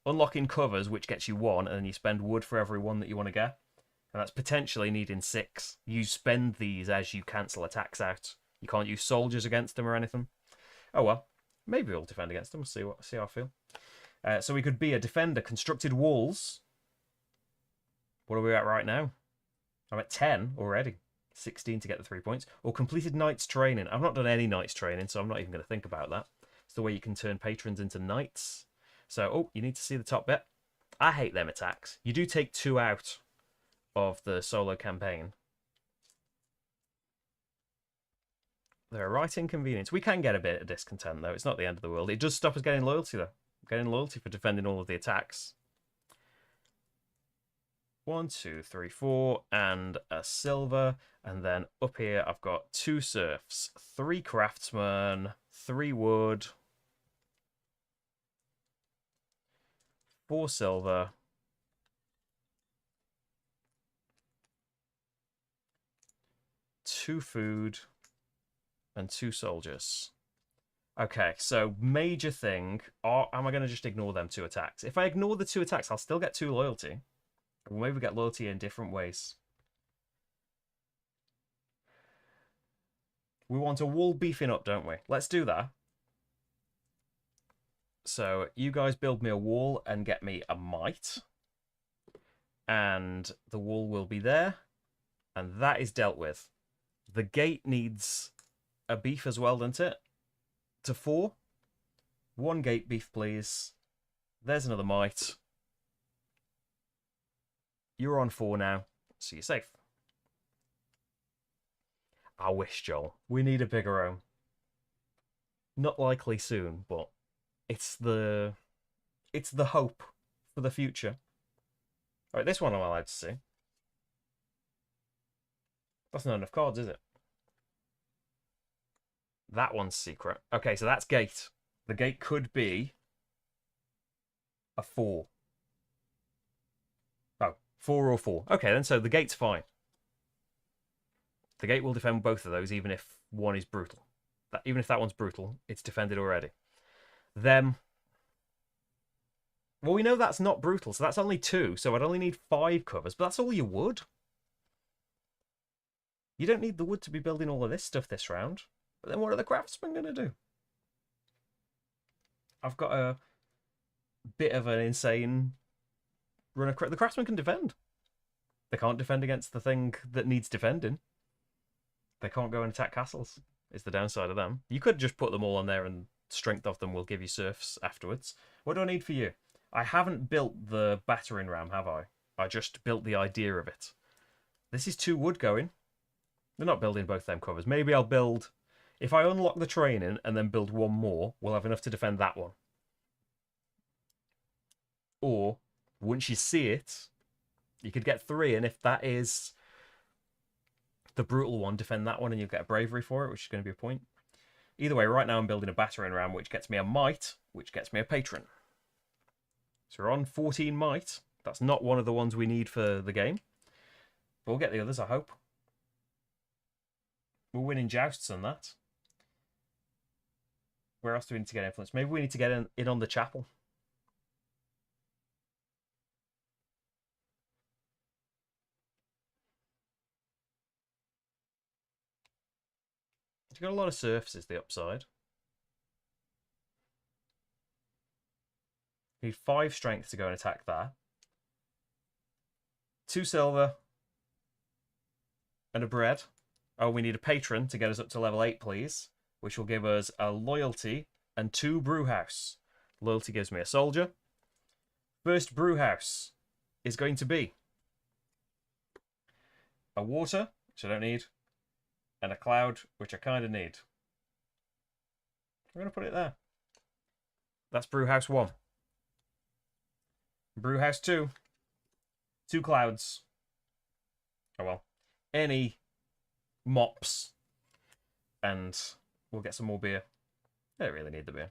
unlocking covers, which gets you 1, and then you spend wood for every 1 that you want to get. And that's potentially needing 6. You spend these as you cancel attacks out. You can't use soldiers against them or anything. Oh well, maybe we'll defend against them. We'll see how I feel. So we could be a defender. Constructed walls. What are we at right now? I'm at 10 already. 16 to get the 3 points. Or completed knight's training. I've not done any knight's training, so I'm not even going to think about that. It's the way you can turn patrons into knights. So, oh, you need to see the top bit. I hate them attacks. You do take 2 out of the solo campaign. They're a right inconvenience. We can get a bit of discontent, though. It's not the end of the world. It does stop us getting loyalty, though. Getting loyalty for defending all of the attacks. 1, 2, 3, 4, and a silver. And then up here, I've got 2 serfs, 3 craftsmen, 3 wood, 4 silver, 2 food, and 2 soldiers. Okay, so major thing. Am I going to just ignore them 2 attacks? If I ignore the 2 attacks, I'll still get 2 loyalty. We'll maybe get loyalty in different ways. We want a wall beefing up, don't we? Let's do that. So you guys build me a wall and get me a might. And the wall will be there. And that is dealt with. The gate needs a beef as well, doesn't it? To 4. 1 gate beef, please. There's another might. You're on 4 now, so you're safe. I wish, Joel. We need a bigger home. Not likely soon, but it's the hope for the future. Alright, this one I'm allowed to see. That's not enough cards, is it? That one's secret. Okay, so that's gate. The gate could be a 4. Oh, 4 or 4. Okay, then, so the gate's fine. The gate will defend both of those, even if one is brutal. Even if that one's brutal, it's defended already. Them. Well, we know that's not brutal, so that's only 2, so I'd only need 5 covers, but that's all your wood. You don't need the wood to be building all of this stuff this round. But then what are the craftsmen going to do? I've got a bit of an insane run of... The craftsmen can defend. They can't defend against the thing that needs defending. They can't go and attack castles, is the downside of them. You could just put them all on there and strength of them will give you serfs afterwards. What do I need for you? I haven't built the battering ram, have I? I just built the idea of it. This is 2 wood going. They're not building both them covers. Maybe I'll build... If I unlock the training and then build 1 more, we'll have enough to defend that one. Or, once you see it, you could get 3, and if that is the brutal one, defend that one and you'll get a bravery for it, which is going to be a point. Either way, right now I'm building a battering ram, which gets me a might, which gets me a patron. So we're on 14 might. That's not one of the ones we need for the game. But we'll get the others, I hope. We're winning jousts on that. Where else do we need to get influence? Maybe we need to get in on the chapel. You've got a lot of serfs is the upside. You need 5 strength to go and attack that. 2 silver. And a bread. Oh, we need a patron to get us up to level 8, please. Which will give us a loyalty and 2 brewhouse. Loyalty gives me a soldier. First brewhouse is going to be a water, which I don't need, and a cloud, which I kind of need. I'm going to put it there. That's brewhouse 1. Brewhouse 2. 2 clouds. Oh well. Any mops. And we'll get some more beer. I don't really need the beer.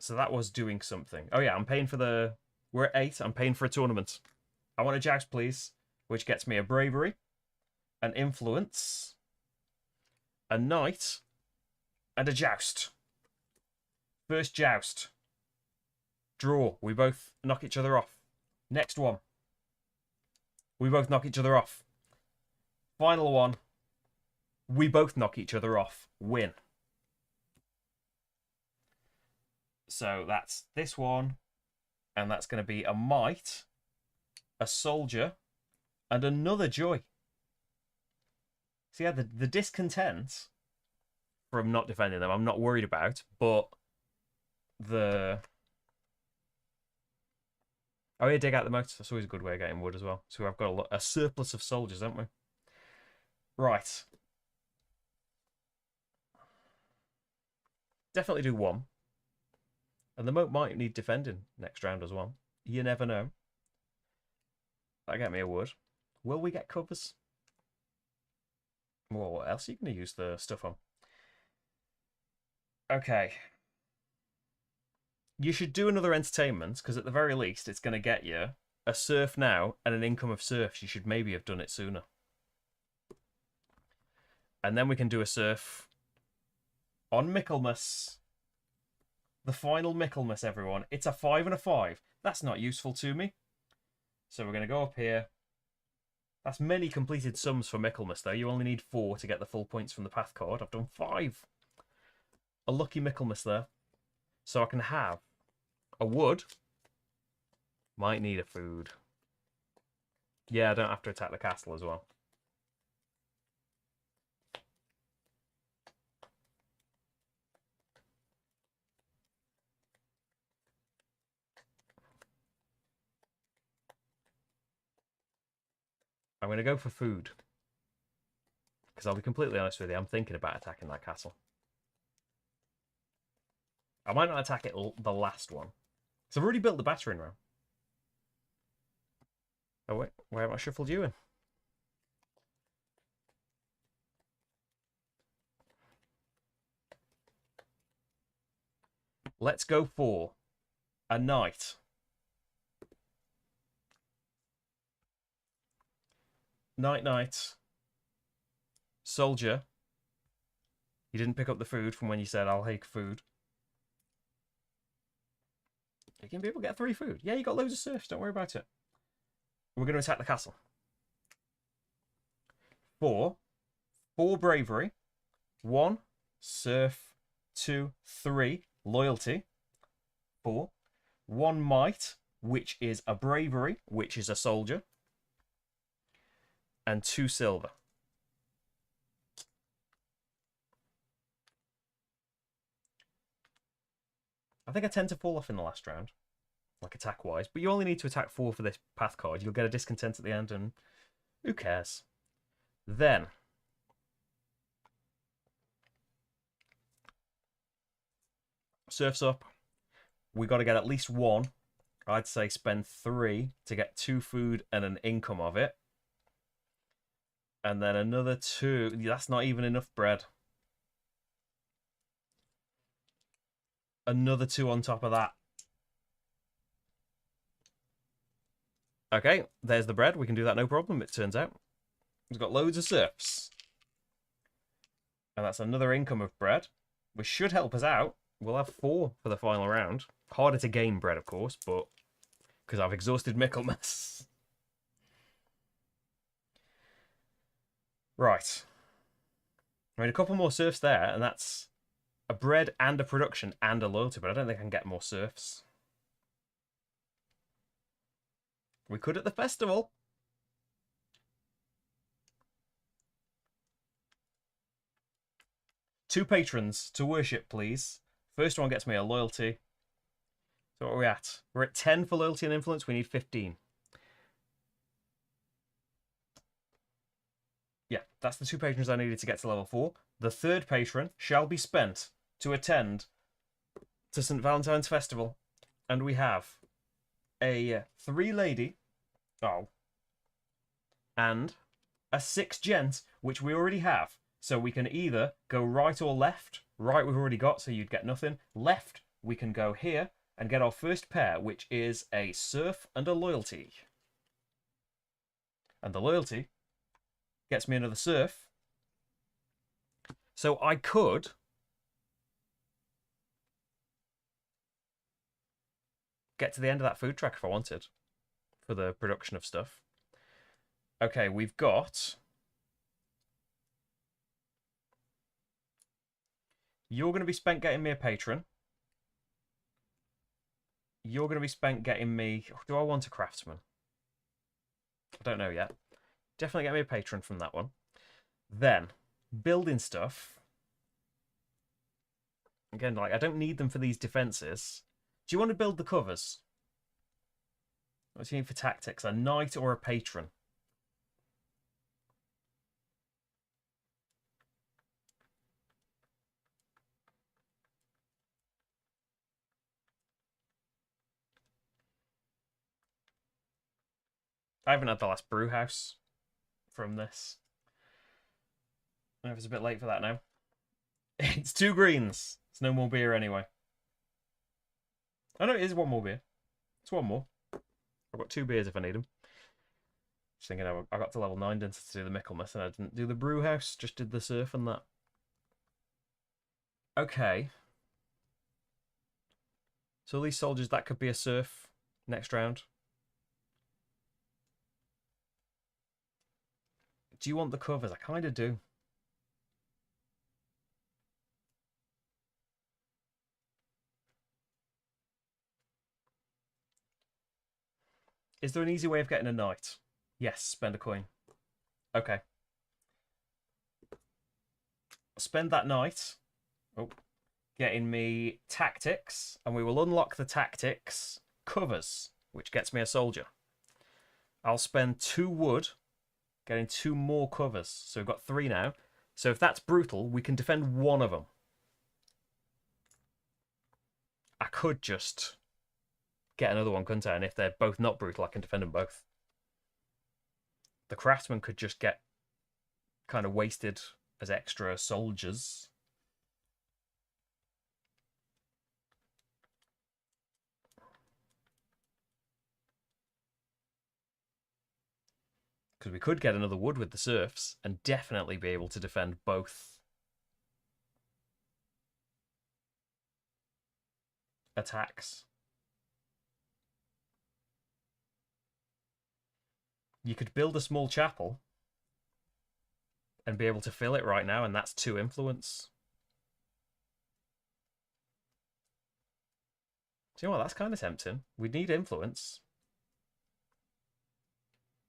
So that was doing something. Oh yeah, I'm paying for the... We're at 8. I'm paying for a tournament. I want a joust, please. Which gets me a bravery. An influence. A knight. And a joust. First joust. Draw. We both knock each other off. Next one. We both knock each other off. Final one. We both knock each other off. Win. So that's this one. And that's going to be a might, a soldier, and another joy. So yeah, the discontent from not defending them, I'm not worried about. But the Oh, yeah, dig out the moat. That's always a good way of getting wood as well. So I've got a surplus of soldiers, haven't we? Right. Definitely do one. And the moat might need defending next round as well. You never know. That'll get me a wood. Will we get covers? Well, what else are you going to use the stuff on? Okay. You should do another entertainment, because at the very least, it's going to get you a surf now and an income of serfs. You should maybe have done it sooner. And then we can do a surf on Michaelmas. The final Michaelmas, everyone. It's a 5 and a 5. That's not useful to me. So we're going to go up here. That's many completed sums for Michaelmas, though. You only need 4 to get the full points from the path card. I've done 5. A lucky Michaelmas there. So I can have a wood. Might need a food. Yeah, I don't have to attack the castle as well. I'm going to go for food. Because I'll be completely honest with you, I'm thinking about attacking that castle. I might not attack it the last one. Because I've already built the battering ram. Oh wait, where have I shuffled you in? Let's go for a knight. Knight. Soldier. You didn't pick up the food from when you said, I'll take food. Can people get 3 food? Yeah, you got loads of serfs. Don't worry about it. We're going to attack the castle. 4 bravery. 1 serf. 2, 3 loyalty. 4. 1 might, which is a bravery, which is a soldier. And 2 silver. I think I tend to fall off in the last round, like attack-wise. But you only need to attack 4 for this path card. You'll get a discontent at the end, and who cares? Then, surf's up. We got to get at least 1. I'd say spend 3 to get 2 food and an income of it. And then another 2. That's not even enough bread. Another 2 on top of that. Okay, there's the bread. We can do that no problem, it turns out. We've got loads of serfs. And that's another income of bread, which should help us out. We'll have 4 for the final round. Harder to gain bread, of course, but because I've exhausted Michaelmas. Right. I mean, a couple more serfs there, and that's a bread and a production and a loyalty, but I don't think I can get more serfs. We could at the festival. Two patrons to worship, please. First one gets me a loyalty. So what are we at? We're at 10 for loyalty and influence. We need 15. Yeah, that's the 2 patrons I needed to get to level 4. The 3rd patron shall be spent to attend to St. Valentine's Festival. And we have a 3 lady. Oh. And a 6 gent, which we already have. So we can either go right or left. Right we've already got, so you'd get nothing. Left, we can go here and get our first pair, which is a serf and a loyalty. And the loyalty gets me another serf. So I could get to the end of that food track if I wanted for the production of stuff. Okay, we've got... You're going to be spent getting me a patron. You're going to be spent getting me... Do I want a craftsman? I don't know yet. Definitely get me a patron from that one. Then, building stuff. Again, like, I don't need them for these defenses. Do you want to build the covers? What do you need for tactics? A knight or a patron? I haven't had the last brew house from this. I know it's a bit late for that now. It's 2 greens. It's no more beer anyway. Oh no, it is 1 more beer. It's 1 more. I've got 2 beers if I need them. Just thinking I got to level 9 density to do the Michaelmas and I didn't do the brew house, just did the surf and that. Okay. So these soldiers, that could be a surf next round. Do you want the covers? I kind of do. Is there an easy way of getting a knight? Yes, spend a coin. Okay. Spend that knight. Oh, getting me tactics, and we will unlock the tactics covers, which gets me a soldier. I'll spend 2 wood, getting 2 more covers. So we've got 3 now. So if that's brutal, we can defend 1 of them. I could just get another one, couldn't I? And if they're both not brutal, I can defend them both. The craftsman could just get kind of wasted as extra soldiers. Because we could get another wood with the serfs and definitely be able to defend both attacks. You could build a small chapel and be able to fill it right now, and that's 2 influence. Do you know what? That's kind of tempting. We need influence.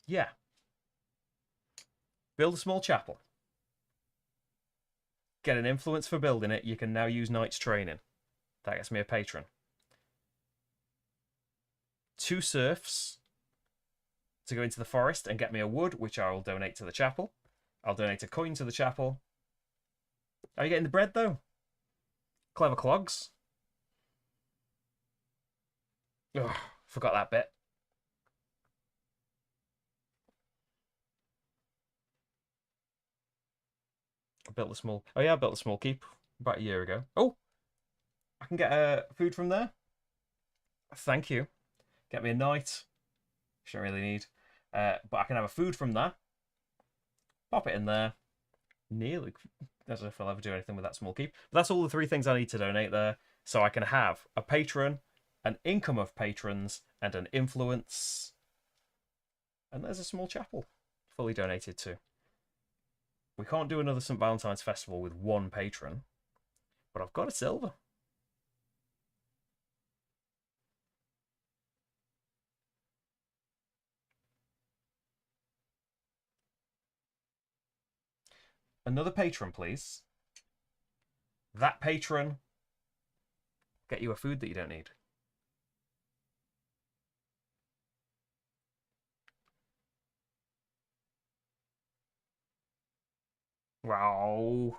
Yeah. Build a small chapel. Get an influence for building it. You can now use Knight's Training. That gets me a patron. 2 serfs to go into the forest and get me a wood, which I will donate to the chapel. I'll donate a coin to the chapel. Are you getting the bread, though? Clever clogs. Ugh, forgot that bit. I built a small... Oh, yeah, I built a small keep about a year ago. Oh! I can get food from there. Thank you. Get me a knight. Which I don't really need. But I can have a food from there. Pop it in there. Nearly... I don't know if I'll ever do anything with that small keep. But that's all the 3 things I need to donate there. So I can have a patron, an income of patrons, and an influence. And there's a small chapel fully donated to. We can't do another St. Valentine's Festival with 1 patron. But I've got a silver. Another patron, please. That patron get you a food that you don't need. Wow.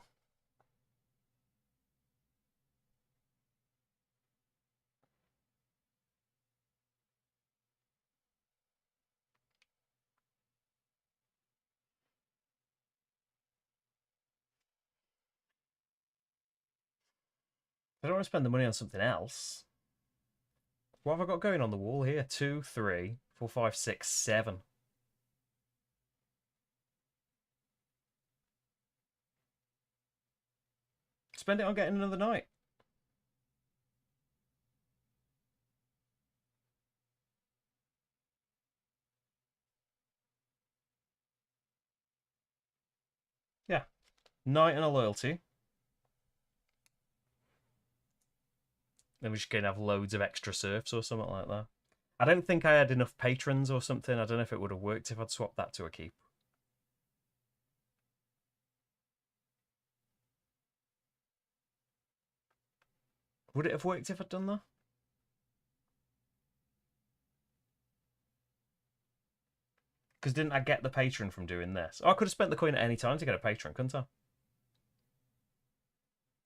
I don't want to spend the money on something else. What have I got going on the wall here? 2, 3, 4, 5, 6, 7. Spend it on getting another knight. Yeah. Knight and a loyalty. Then we're just going to have loads of extra serfs or something like that. I don't think I had enough patrons or something. I don't know if it would have worked if I'd swapped that to a keep. Would it have worked if I'd done that? Because didn't I get the patron from doing this? Oh, I could have spent the coin at any time to get a patron, couldn't I?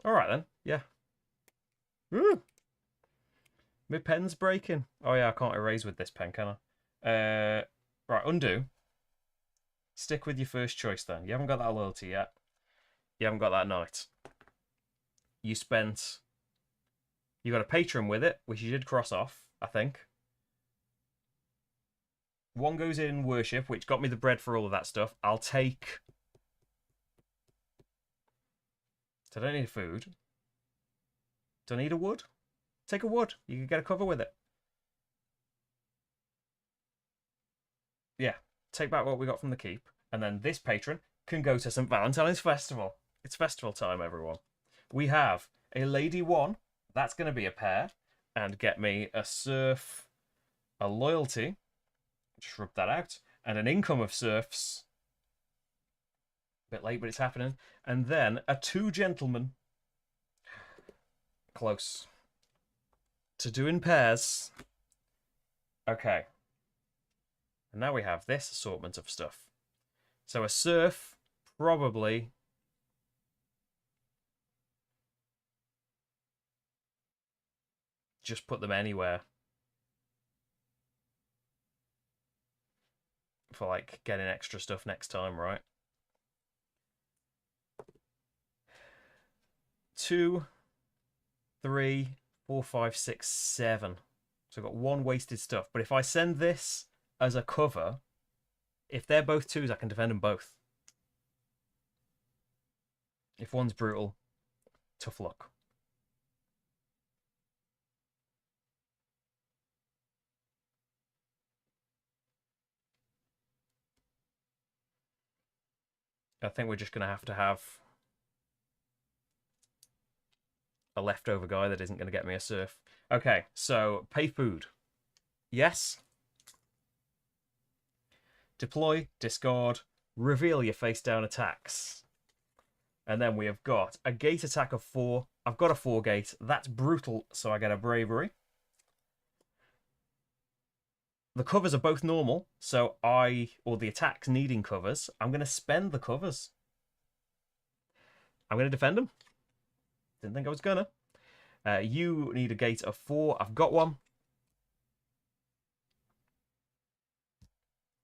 Alright then, yeah. Woo! My pen's breaking. Oh yeah, I can't erase with this pen, can I? Right, undo. Stick with your first choice then. You haven't got that loyalty yet. You haven't got that knight. You spent... You got a patron with it, which you did cross off, I think. One goes in worship, which got me the bread for all of that stuff. I'll take... So I don't need food. Do I need a wood? Take a wood. You can get a cover with it. Yeah. Take back what we got from the keep. And then this patron can go to St. Valentine's Festival. It's festival time, everyone. We have a Lady 1. That's going to be a pair. And get me a Serf, a Loyalty. Just rub that out. And an Income of Serfs. A bit late, but it's happening. And then a 2 Gentlemen. Close. To do in pairs. Okay. And now we have this assortment of stuff. So a Serf, probably... Just put them anywhere. For, like, getting extra stuff next time, right? 2, 3, 4, 5, 6, 7. So I've got 1 wasted stuff. But if I send this as a cover, if they're both 2s, I can defend them both. If one's brutal, tough luck. I think we're just going to have a leftover guy that isn't going to get me a Serf. Okay, so pay food. Yes. Deploy, discard, reveal your face down attacks. And then we have got a gate attack of 4. I've got a 4 gate. That's brutal, so I get a bravery. The covers are both normal, so or the attacks needing covers, I'm going to spend the covers. I'm going to defend them. Didn't think I was gonna. You need a gate of 4. I've got one.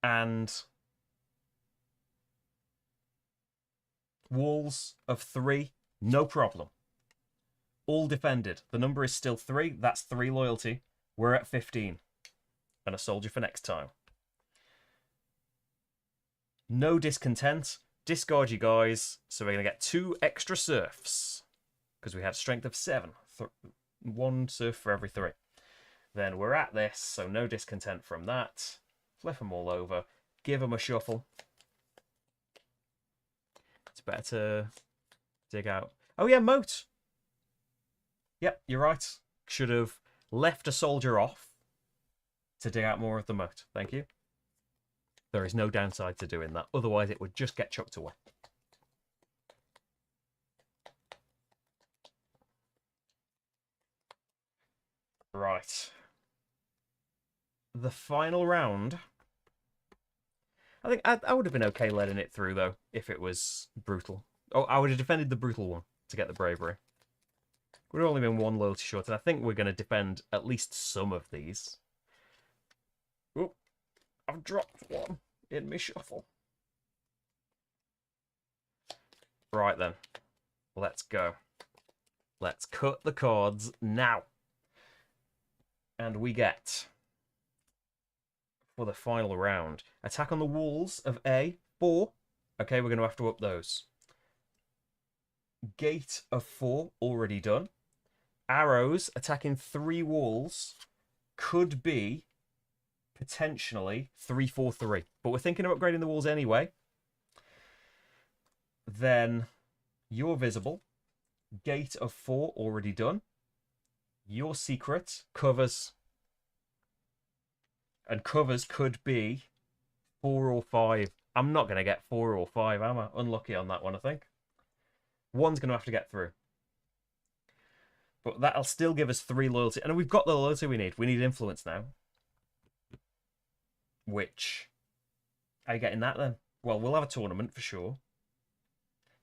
And walls of 3, no problem. All defended. The number is still 3. That's 3 loyalty. We're at 15. And a soldier for next time. No discontent. Discard you guys. So we're going to get 2 extra serfs. Because we had strength of 7. 1 serf for every 3. Then we're at this. So no discontent from that. Flip them all over. Give them a shuffle. It's better to dig out. Oh yeah, moat. Yep, you're right. Should have left a soldier off to dig out more of the moat. Thank you. There is no downside to doing that. Otherwise, it would just get chucked away. Right. The final round. I think I would have been okay letting it through, though, if it was brutal. Oh, I would have defended the brutal one to get the bravery. Would have only been 1 loyalty short, and I think we're going to defend at least some of these. Oh, I've dropped one in my shuffle. Right then, let's go. Let's cut the cards now. And we get, for the final round, attack on the walls of A, 4. Okay, we're going to have to up those. Gate of 4, already done. Arrows attacking 3 walls could be potentially 3, 4, 3. But we're thinking of upgrading the walls anyway. Then you're visible. Gate of 4, already done. Your secret covers. And covers could be 4 or 5. I'm not going to get 4 or 5, am I? Unlucky on that one, I think. One's going to have to get through. But that'll still give us 3 loyalty. And we've got the loyalty we need. We need influence now. Which How are you getting that then? Well, we'll have a tournament for sure.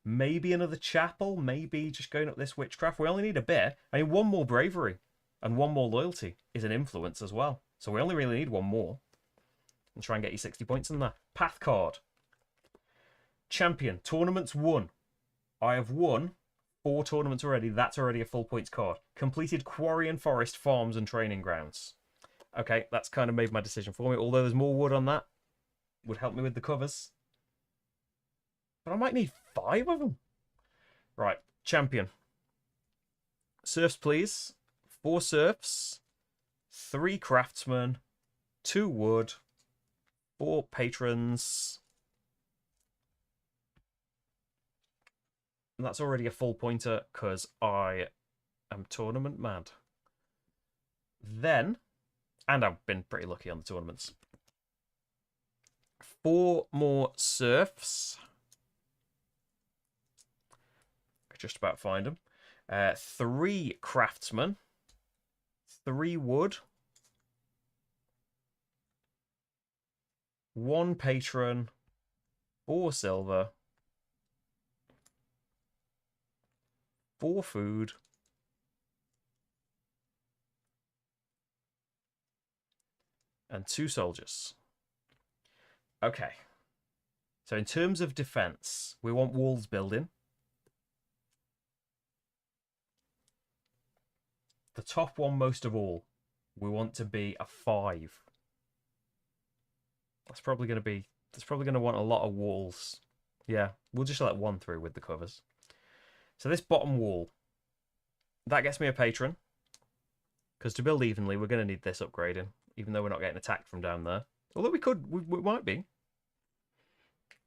Maybe another chapel. Maybe just going up this witchcraft. We only need a bit. I mean, one more bravery and one more loyalty is an influence as well. So we only really need one more. And try and get you 60 points in there. Path card. Champion. Tournaments won. I have won 4 tournaments already. That's already a full points card. Completed quarry and forest, farms and training grounds. Okay, that's kind of made my decision for me. Although there's more wood on that. Would help me with the covers. But I might need 5 of them. Right, champion. Serfs, please. 4 serfs. 3 craftsmen. 2 wood. 4 patrons. And that's already a full pointer because I am tournament mad. Then, and I've been pretty lucky on the tournaments. 4 more serfs. Just about find them. 3 craftsmen. 3 wood. 1 patron. 4 silver. 4 food. And 2 soldiers. Okay. So in terms of defense, we want walls building. The top one most of all, we want to be a 5. That's probably going to want a lot of walls. Yeah, we'll just let 1 through with the covers. So this bottom wall, that gets me a patron. Because to build evenly, we're going to need this upgrading, even though we're not getting attacked from down there. Although we might be.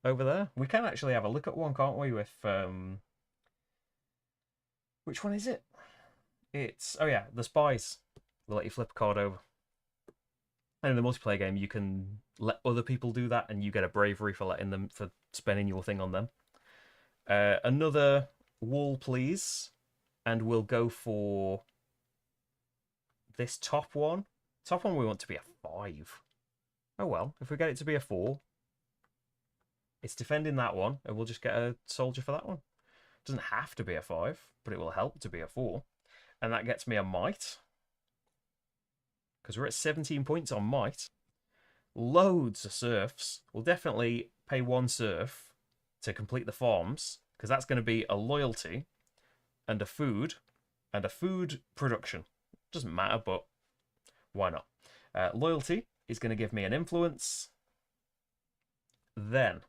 Over there. We can actually have a look at one, can't we, with... Which one is it? It's... Oh yeah, the spies. We'll let you flip a card over. And in the multiplayer game, you can let other people do that, and you get a bravery for spending your thing on them. Another wall, please. And we'll go for this top one. Top one we want to be a 5. Oh well, if we get it to be a 4, it's defending that one, and we'll just get a soldier for that one. It doesn't have to be a 5, but it will help to be a 4. And that gets me a might. Because we're at 17 points on might. Loads of serfs. We'll definitely pay 1 serf to complete the farms, because that's going to be a loyalty and a food production. Doesn't matter, but why not? Loyalty is going to give me an influence. Then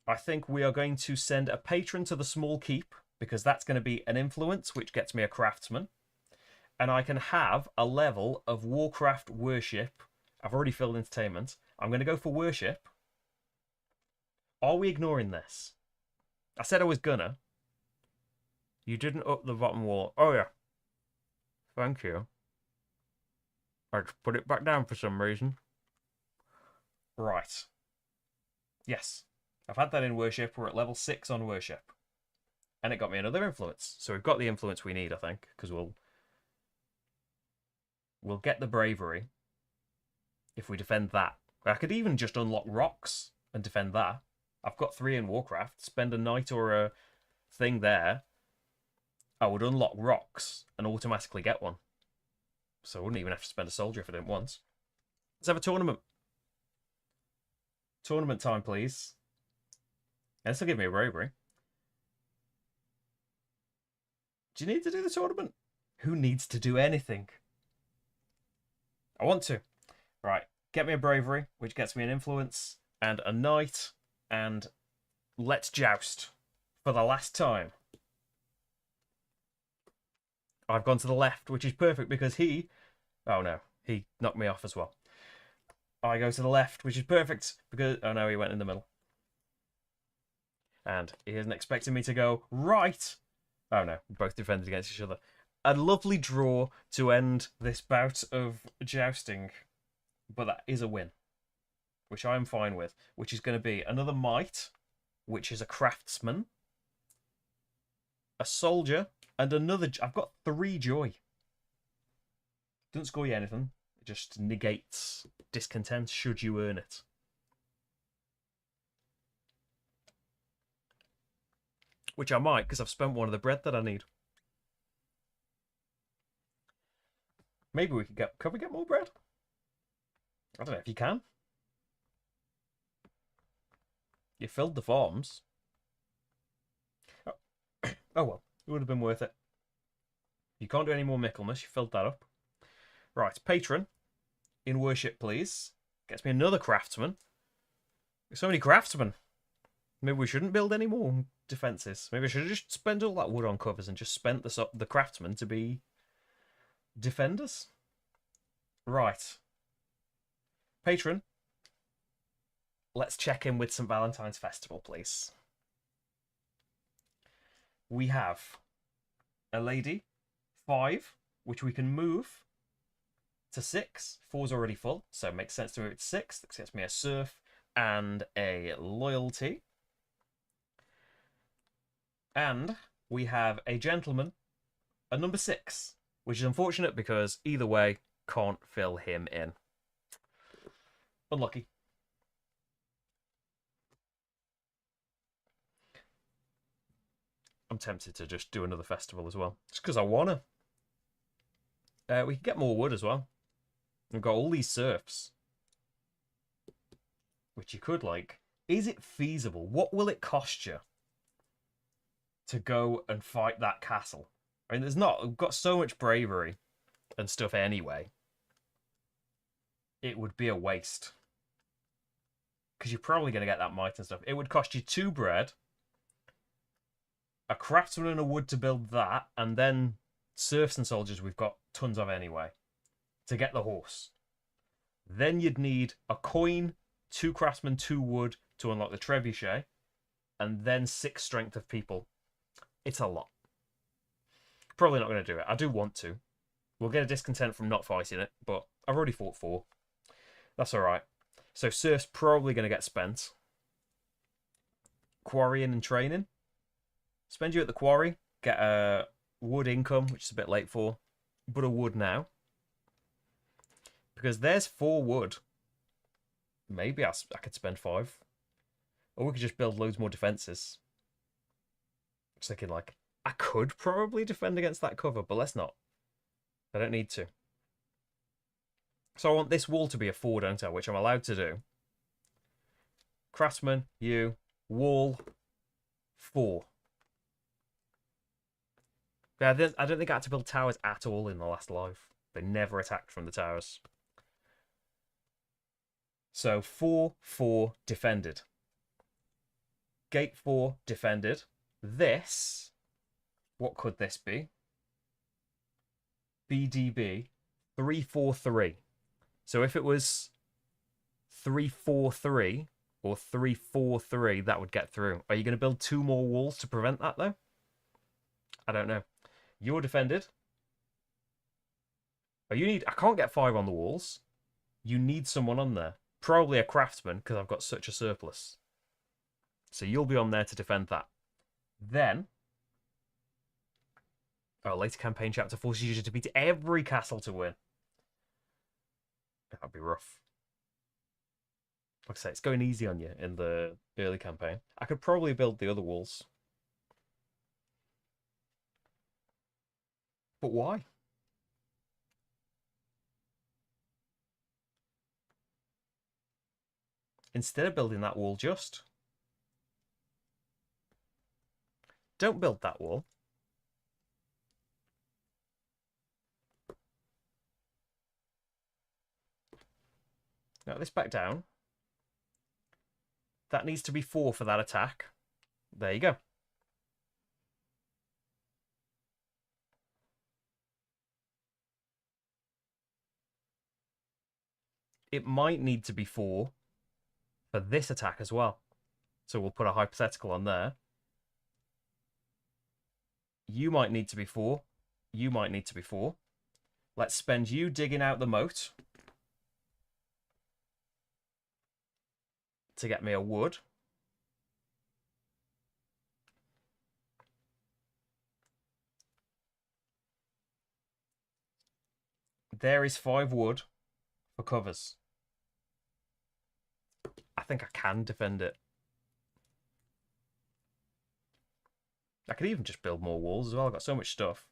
I think we are going to send a patron to the small keep, because that's going to be an influence, which gets me a craftsman. And I can have a level of Warcraft worship. I've already filled entertainment. I'm going to go for worship. Are we ignoring this? I said I was gonna. You didn't up the bottom wall. Oh yeah. Thank you. I just put it back down for some reason. Right. Yes. I've had that in worship. We're at level 6 on worship. And it got me another influence. So we've got the influence we need, I think, because we'll get the bravery if we defend that. I could even just unlock rocks and defend that. I've got 3 in Warcraft. Spend a knight or a thing there. I would unlock rocks and automatically get one. So I wouldn't even have to spend a soldier if I didn't once. Let's have a tournament. Tournament time, please. And this will give me a bravery. Do you need to do the tournament? Who needs to do anything? I want to. Right. Get me a bravery, which gets me an influence, and a knight, and let's joust for the last time. I've gone to the left, which is perfect because he... Oh no, he knocked me off as well. I go to the left, which is perfect because... Oh no, he went in the middle. And he isn't expecting me to go right. Oh no, we both defended against each other. A lovely draw to end this bout of jousting. But that is a win, which I'm fine with. Which is going to be another might, which is a craftsman, a soldier, and another... I've got 3 joy. Doesn't score you anything. It just negates discontent should you earn it. Which I might, because I've spent one of the bread that I need. Maybe we could get... Can we get more bread? I don't know if you can. You filled the farms. Oh, oh well, it would have been worth it. You can't do any more Michaelmas. You filled that up. Right, patron. In worship, please. Gets me another craftsman. There's so many craftsmen. Maybe we shouldn't build any more defences. Maybe I should have just spent all that wood on covers and just spent the craftsmen to be defenders. Right. Patron. Let's check in with St. Valentine's Festival, please. We have a lady, 5, which we can move to 6. 4's already full, so it makes sense to move it to 6. That gets me a serf and a loyalty. And we have a gentleman, a number 6, which is unfortunate because either way, can't fill him in. Unlucky. I'm tempted to just do another festival as well, just because I want to. We can get more wood as well. We've got all these serfs, which you could like. Is it feasible? What will it cost you to go and fight that castle? I mean, there's not. We've got so much bravery and stuff anyway. It would be a waste. Because you're probably going to get that might and stuff. It would cost you 2 bread, a craftsman and a wood to build that, and then serfs and soldiers we've got tons of anyway to get the horse. Then you'd need a coin, 2 craftsmen, 2 wood to unlock the trebuchet, and then 6 strength of people. It's a lot. Probably not going to do it. I do want to. We'll get a discontent from not fighting it, but I've already fought 4. That's alright. So serfs probably going to get spent. Quarrying and training. Spend you at the quarry. Get a wood income, which is a bit late for. But a wood now. Because there's 4 wood. Maybe I could spend 5. Or we could just build loads more defences. I was thinking, like, I could probably defend against that cover, but let's not. I don't need to. So I want this wall to be a 4, don't I? Which I'm allowed to do. Craftsman, you, wall, 4. I don't think I had to build towers at all in the last live. They never attacked from the towers. So 4, 4 defended. Gate 4 defended. This, what could this be? BDB 343. So if it was 343 or 343, that would get through. Are you going to build 2 more walls to prevent that, though? I don't know. You're defended. Oh, you need... I can't get 5 on the walls. You need someone on there. Probably a craftsman, because I've got such a surplus. So you'll be on there to defend that. Then... Oh, later campaign chapter forces you to beat every castle to win. That'd be rough. Like I say, it's going easy on you in the early campaign. I could probably build the other walls. But why? Instead of building that wall just. Don't build that wall. Now this back down. That needs to be 4 for that attack. There you go. It might need to be 4 for this attack as well. So we'll put a hypothetical on there. You might need to be 4. You might need to be 4. Let's spend you digging out the moat to get me a wood. There is 5 wood for covers. I think I can defend it. I could even just build more walls as well. I've got so much stuff.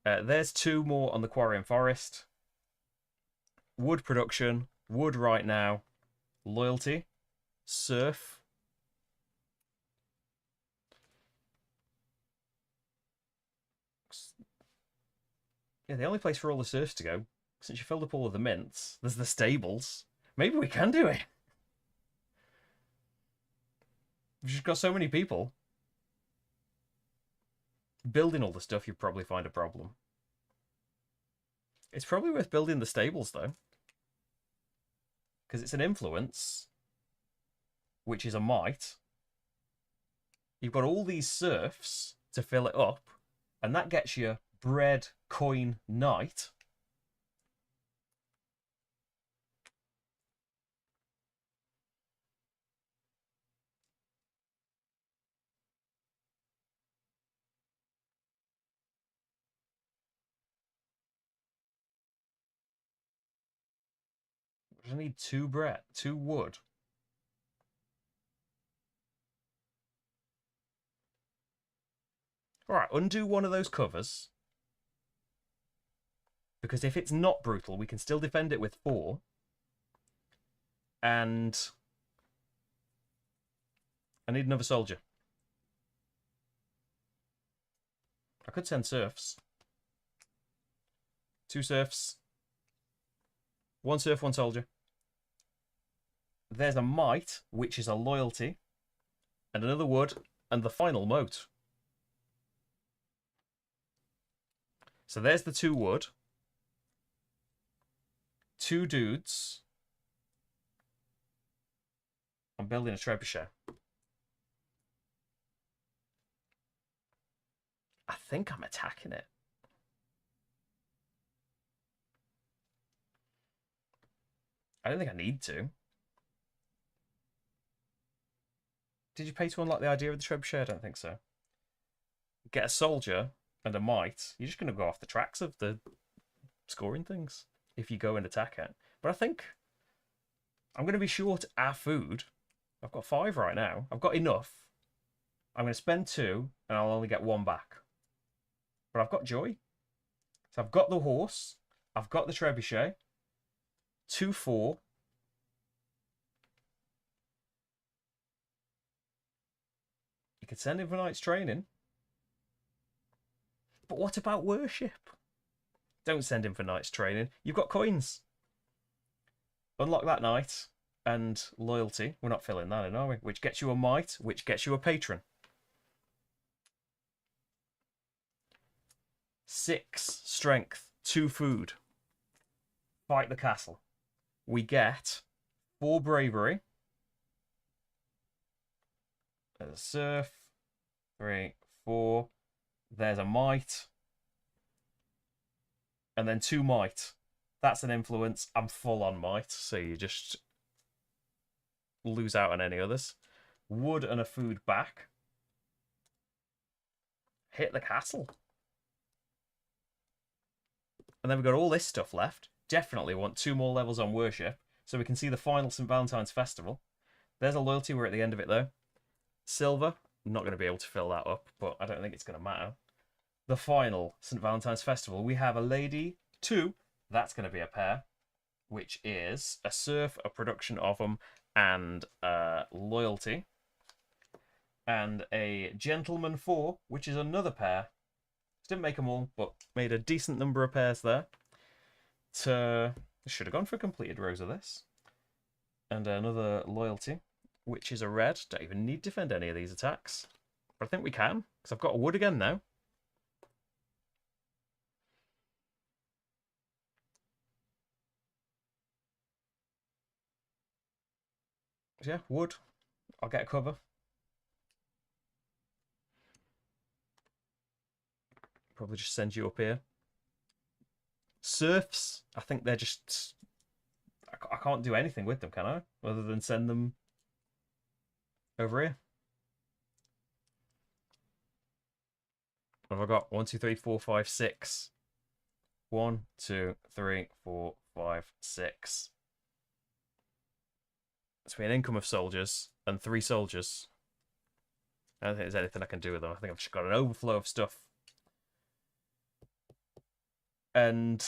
There's 2 more on the quarry and forest. Wood production, wood right now, loyalty, surf. Yeah, the only place for all the surfs to go, since you filled up all of the mints, there's the stables. Maybe we can do it. We've just got so many people. Building all the stuff, you'd probably find a problem. It's probably worth building the stables, though. Because it's an influence, which is a might. You've got all these serfs to fill it up, and that gets you bread, coin, knight. I need 2 bread, 2 wood. All right, undo one of those covers. Because if it's not brutal, we can still defend it with 4. And I need another soldier. I could send serfs. 2 serfs. 1 serf, 1 soldier. There's a might, which is a loyalty. And another wood, and the final moat. So there's the 2 wood. 2 dudes. I'm building a trebuchet. I think I'm attacking it. I don't think I need to. Did you pay to unlock the idea of the trebuchet? I don't think so. Get a soldier and a might. You're just going to go off the tracks of the scoring things if you go and attack it. But I think I'm going to be short our food. I've got 5 right now. I've got enough. I'm going to spend 2 and I'll only get 1 back. But I've got joy. So I've got the horse. I've got the trebuchet. 2, 4. You could send him for knight's training. But what about worship? Don't send him for knight's training. You've got coins. Unlock that knight and loyalty. We're not filling that in, are we? Which gets you a might, which gets you a patron. 6 strength, 2 food. Fight the castle. We get 4 bravery. There's a serf. 3, 4. There's a might. And then 2 might. That's an influence. I'm full on might, so you just lose out on any others. Wood and a food back. Hit the castle. And then we've got all this stuff left. Definitely want 2 more levels on worship, so we can see the final St. Valentine's Festival. There's a loyalty. We're at the end of it, though. Silver. I'm not going to be able to fill that up, but I don't think it's going to matter. The final St. Valentine's Festival. We have a lady, 2. That's going to be a pair, which is a serf, a production of them, and loyalty. And a gentleman, 4, which is another pair. Didn't make them all, but made a decent number of pairs there. Should have gone for completed rows of this. And another loyalty, which is a red. Don't even need to defend any of these attacks. But I think we can, because I've got a wood again now. So yeah, wood. I'll get a cover. Probably just send you up here. Serfs, I think they're just... I can't do anything with them, can I? Other than send them over here. What have I got? 1, 2, 3, 4, 5, 6. 1, 2, 3, 4, 5, 6. So we have an income of soldiers and 3 soldiers. I don't think there's anything I can do with them. I think I've just got an overflow of stuff. And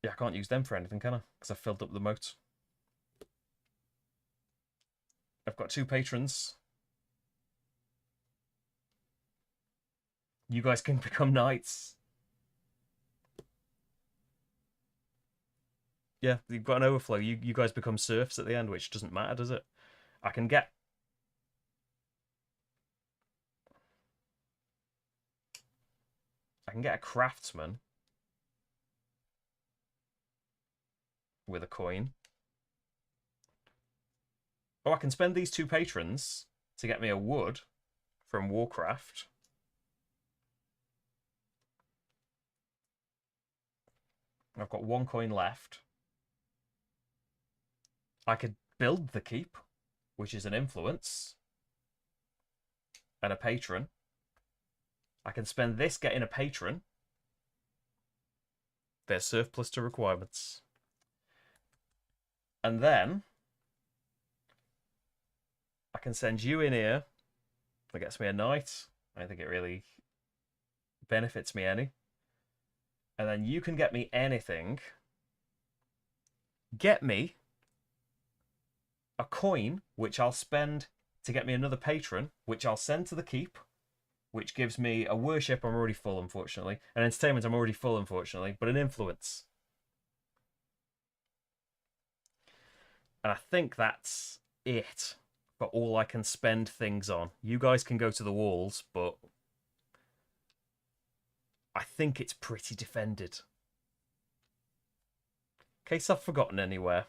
yeah, I can't use them for anything, can I? Because I've filled up the moat. I've got 2 patrons. You guys can become knights. Yeah, you've got an overflow. You guys become serfs at the end, which doesn't matter, does it? I can get a craftsman with a coin. Or I can spend these 2 patrons to get me a wood from Warcraft. I've got 1 coin left. I could build the keep, which is an influence, and a patron. I can spend this getting a patron. There's surplus to requirements. And then I can send you in here. That gets me a knight. I don't think it really benefits me any. And then you can get me anything. Get me a coin, which I'll spend to get me another patron, which I'll send to the keep, which gives me a worship. I'm already full, unfortunately. An entertainment. I'm already full, unfortunately. But an influence. And I think that's it for all I can spend things on. You guys can go to the walls, but I think it's pretty defended. In case I've forgotten anywhere.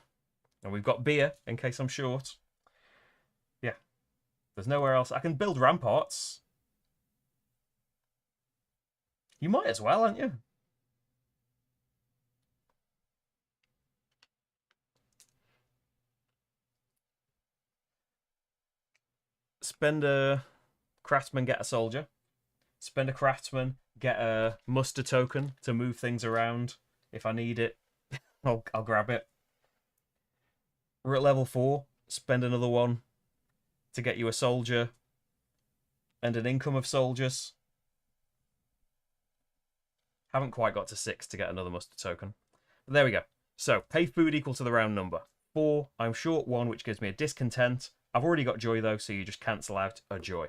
And we've got beer, in case I'm short. Yeah. There's nowhere else. I can build ramparts. You might as well, aren't you? Spend a craftsman, get a soldier. Spend a craftsman, get a muster token to move things around. If I need it, I'll grab it. We're at level 4. Spend another one to get you a soldier and an income of soldiers. Haven't quite got to 6 to get another muster token. But there we go. So, pay food equal to the round number. 4. I'm short 1, which gives me a discontent. I've already got joy, though, so you just cancel out a joy.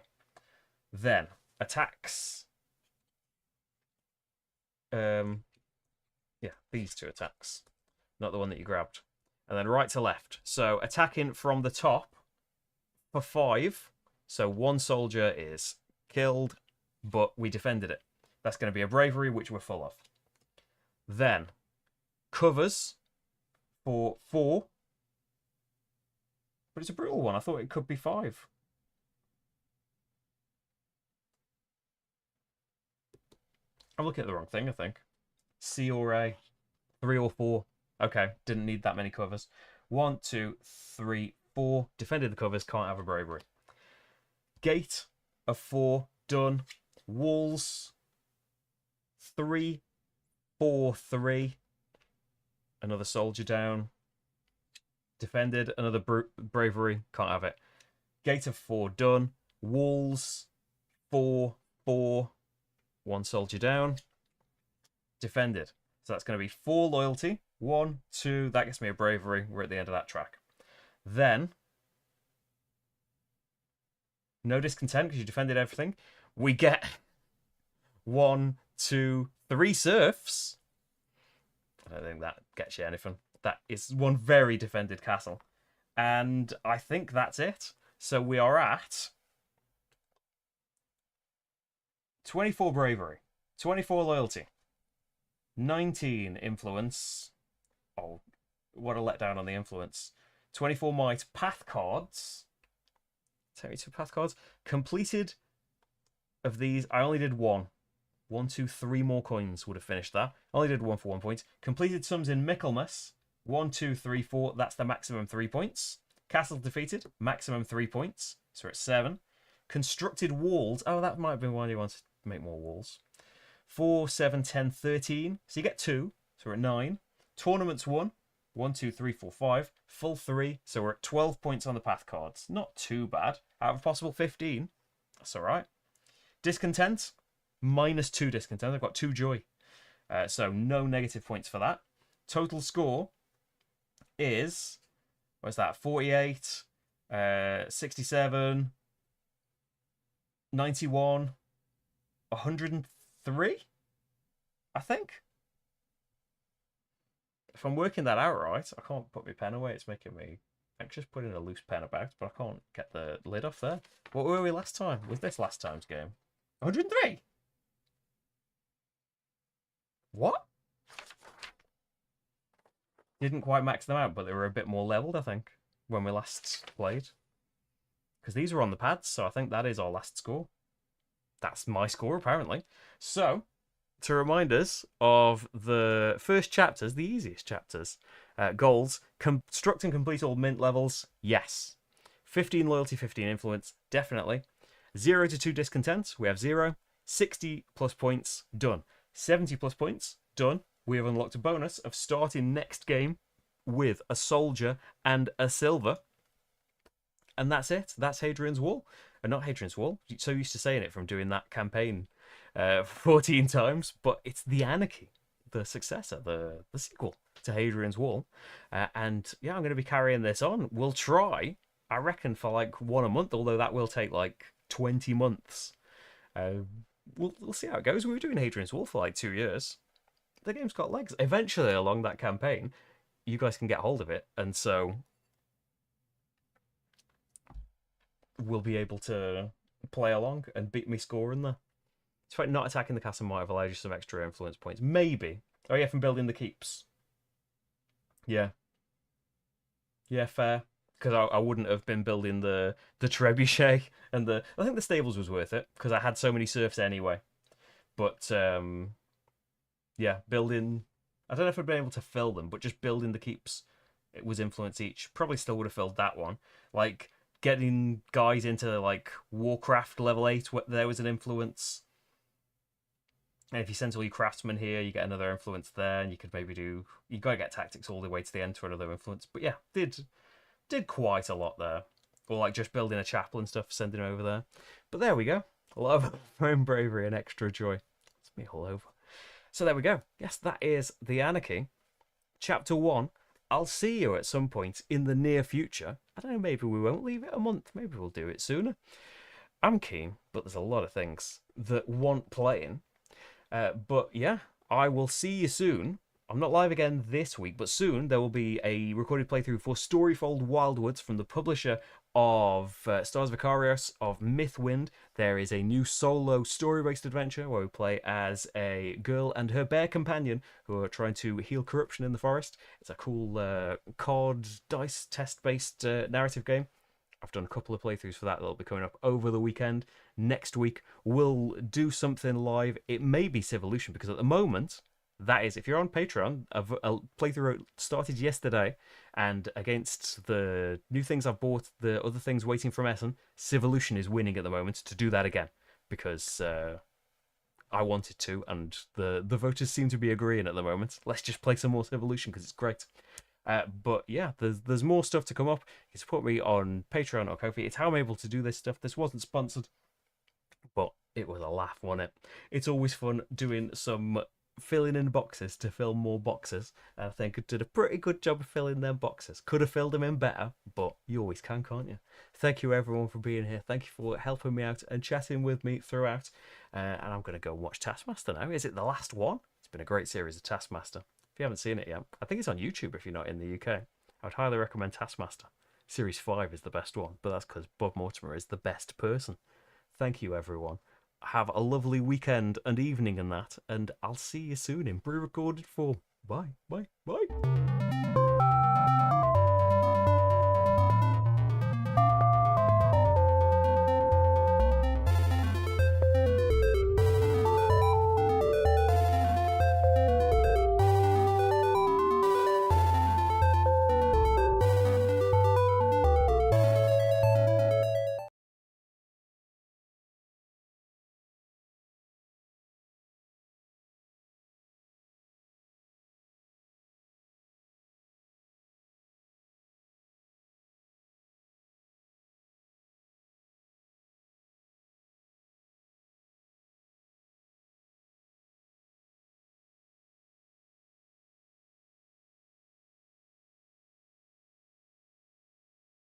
Then, attacks. Yeah, these 2 attacks. Not the one that you grabbed. And then right to left. So, attacking from the top for 5. So, 1 soldier is killed, but we defended it. That's going to be a bravery, which we're full of. Then, covers for 4. But it's a brutal one. I thought it could be 5. I'm looking at the wrong thing, I think. C or A. 3 or 4. Okay, didn't need that many covers. 1, 2, 3, 4. Defended the covers, can't have a bravery. Gate of 4, done. Walls, 3, 4, 3. Another soldier down. Defended, another bravery, can't have it. Gate of 4, done. Walls, 4, 4. 1 soldier down. Defended. So that's going to be 4 loyalty. 1, 2. That gets me a bravery. We're at the end of that track. Then, no discontent because you defended everything. We get 1, 2, 3 serfs. I don't think that gets you anything. That is 1 very defended castle. And I think that's it. So we are at 24 bravery, 24 loyalty, 19 influence. Oh, what a letdown on the influence. 24 might. Path cards. Take me to path cards. Completed of these, I only did 1. 1, 2, 3 more coins would have finished that. Only did 1 for 1 point. Completed sums in Michaelmas. 1, 2, 3, 4. That's the maximum 3 points. Castle defeated. Maximum 3 points. So we're at 7. Constructed walls. Oh, that might have been why you wanted to make more walls. 4, 7, 10, 13. So you get 2. So we're at 9. Tournaments 1. 1, 2, 3, 4, 5. Full 3. So we're at 12 points on the path cards. Not too bad. Out of possible 15. That's all right. Discontent. -2 discontent. I've got 2 joy. So no negative points for that. Total score is, what's that? 48, 67, 91, 103, I think. If I'm working that out right, I can't put my pen away. It's making me anxious putting a loose pen about, but I can't get the lid off there. What were we last time? Was this last time's game? 103? What? Didn't quite max them out, but they were a bit more leveled, I think, when we last played. Because these were on the pads, so I think that is our last score. That's my score, apparently. So, to remind us of the first chapters, the easiest chapters, goals, construct and complete all mint levels, yes. 15 loyalty, 15 influence, definitely. 0 to 2 discontent, we have 0. 60 plus points, done. 70 plus points, done. We have unlocked a bonus of starting next game with a soldier and a silver. And that's it. That's Hadrian's Wall. Not Hadrian's Wall. So used to saying it from doing that campaign 14 times. But it's the Anarchy, the successor, the sequel to Hadrian's Wall. And yeah, I'm going to be carrying this on. We'll try, I reckon, for like 1 a month, although that will take like 20 months. We'll see how it goes. We were doing Hadrian's Wall for like 2 years. The game's got legs. Eventually, along that campaign, you guys can get hold of it, and so we'll be able to play along and beat me scoring there. It's like not attacking the castle might have allowed you some extra influence points. Maybe. Oh yeah, from building the keeps. Yeah. Yeah, fair. Because I wouldn't have been building the trebuchet and the... I think the stables was worth it, because I had so many serfs anyway. But, yeah, building... I don't know if I'd been able to fill them, but just building the keeps, it was influence each. Probably still would have filled that one. Like, getting guys into, like, Warcraft level 8, there was an influence. And if you send all your craftsmen here, you get another influence there, and you could maybe do... You gotta get tactics all the way to the end for another influence. But yeah, did quite a lot there. Or like just building a chapel and stuff, sending over there. But there we go. A lot of own bravery and extra joy. It's me all over. So there we go. Yes, that is The Anarchy. Chapter 1. I'll see you at some point in the near future. I don't know, maybe we won't leave it a month. Maybe we'll do it sooner. I'm keen, but there's a lot of things that want playing. But yeah, I will see you soon. I'm not live again this week, but soon there will be a recorded playthrough for Storyfold Wildwoods from the publisher of Stars Vicarious of Mythwind. There is a new solo story-based adventure where we play as a girl and her bear companion who are trying to heal corruption in the forest. It's a cool card dice test-based narrative game. I've done a couple of playthroughs for that that'll be coming up over the weekend. Next week, we'll do something live. It may be Civolution, because at the moment... That is, if you're on Patreon, a playthrough started yesterday, and against the new things I've bought, the other things waiting from Essen, Civolution is winning at the moment to do that again, because I wanted to, and the voters seem to be agreeing at the moment. Let's just play some more Civolution, because it's great. But yeah, there's more stuff to come up. You can support me on Patreon or Ko-fi. It's how I'm able to do this stuff. This wasn't sponsored, but it was a laugh, wasn't it? It's always fun doing some... filling in boxes to fill more boxes. And I think I did a pretty good job of filling them boxes. Could have filled them in better, but you always can, can't you? Thank you everyone for being here. Thank you for helping me out and chatting with me throughout. And I'm going to go watch Taskmaster now. Is it the last one? It's been a great series of Taskmaster. If you haven't seen it yet, I think it's on YouTube if you're not in the UK. I would highly recommend Taskmaster. Series 5 is the best one, but that's because Bob Mortimer is the best person. Thank you everyone. Have a lovely weekend and evening and that, and I'll see you soon in pre-recorded form. Bye, bye, bye.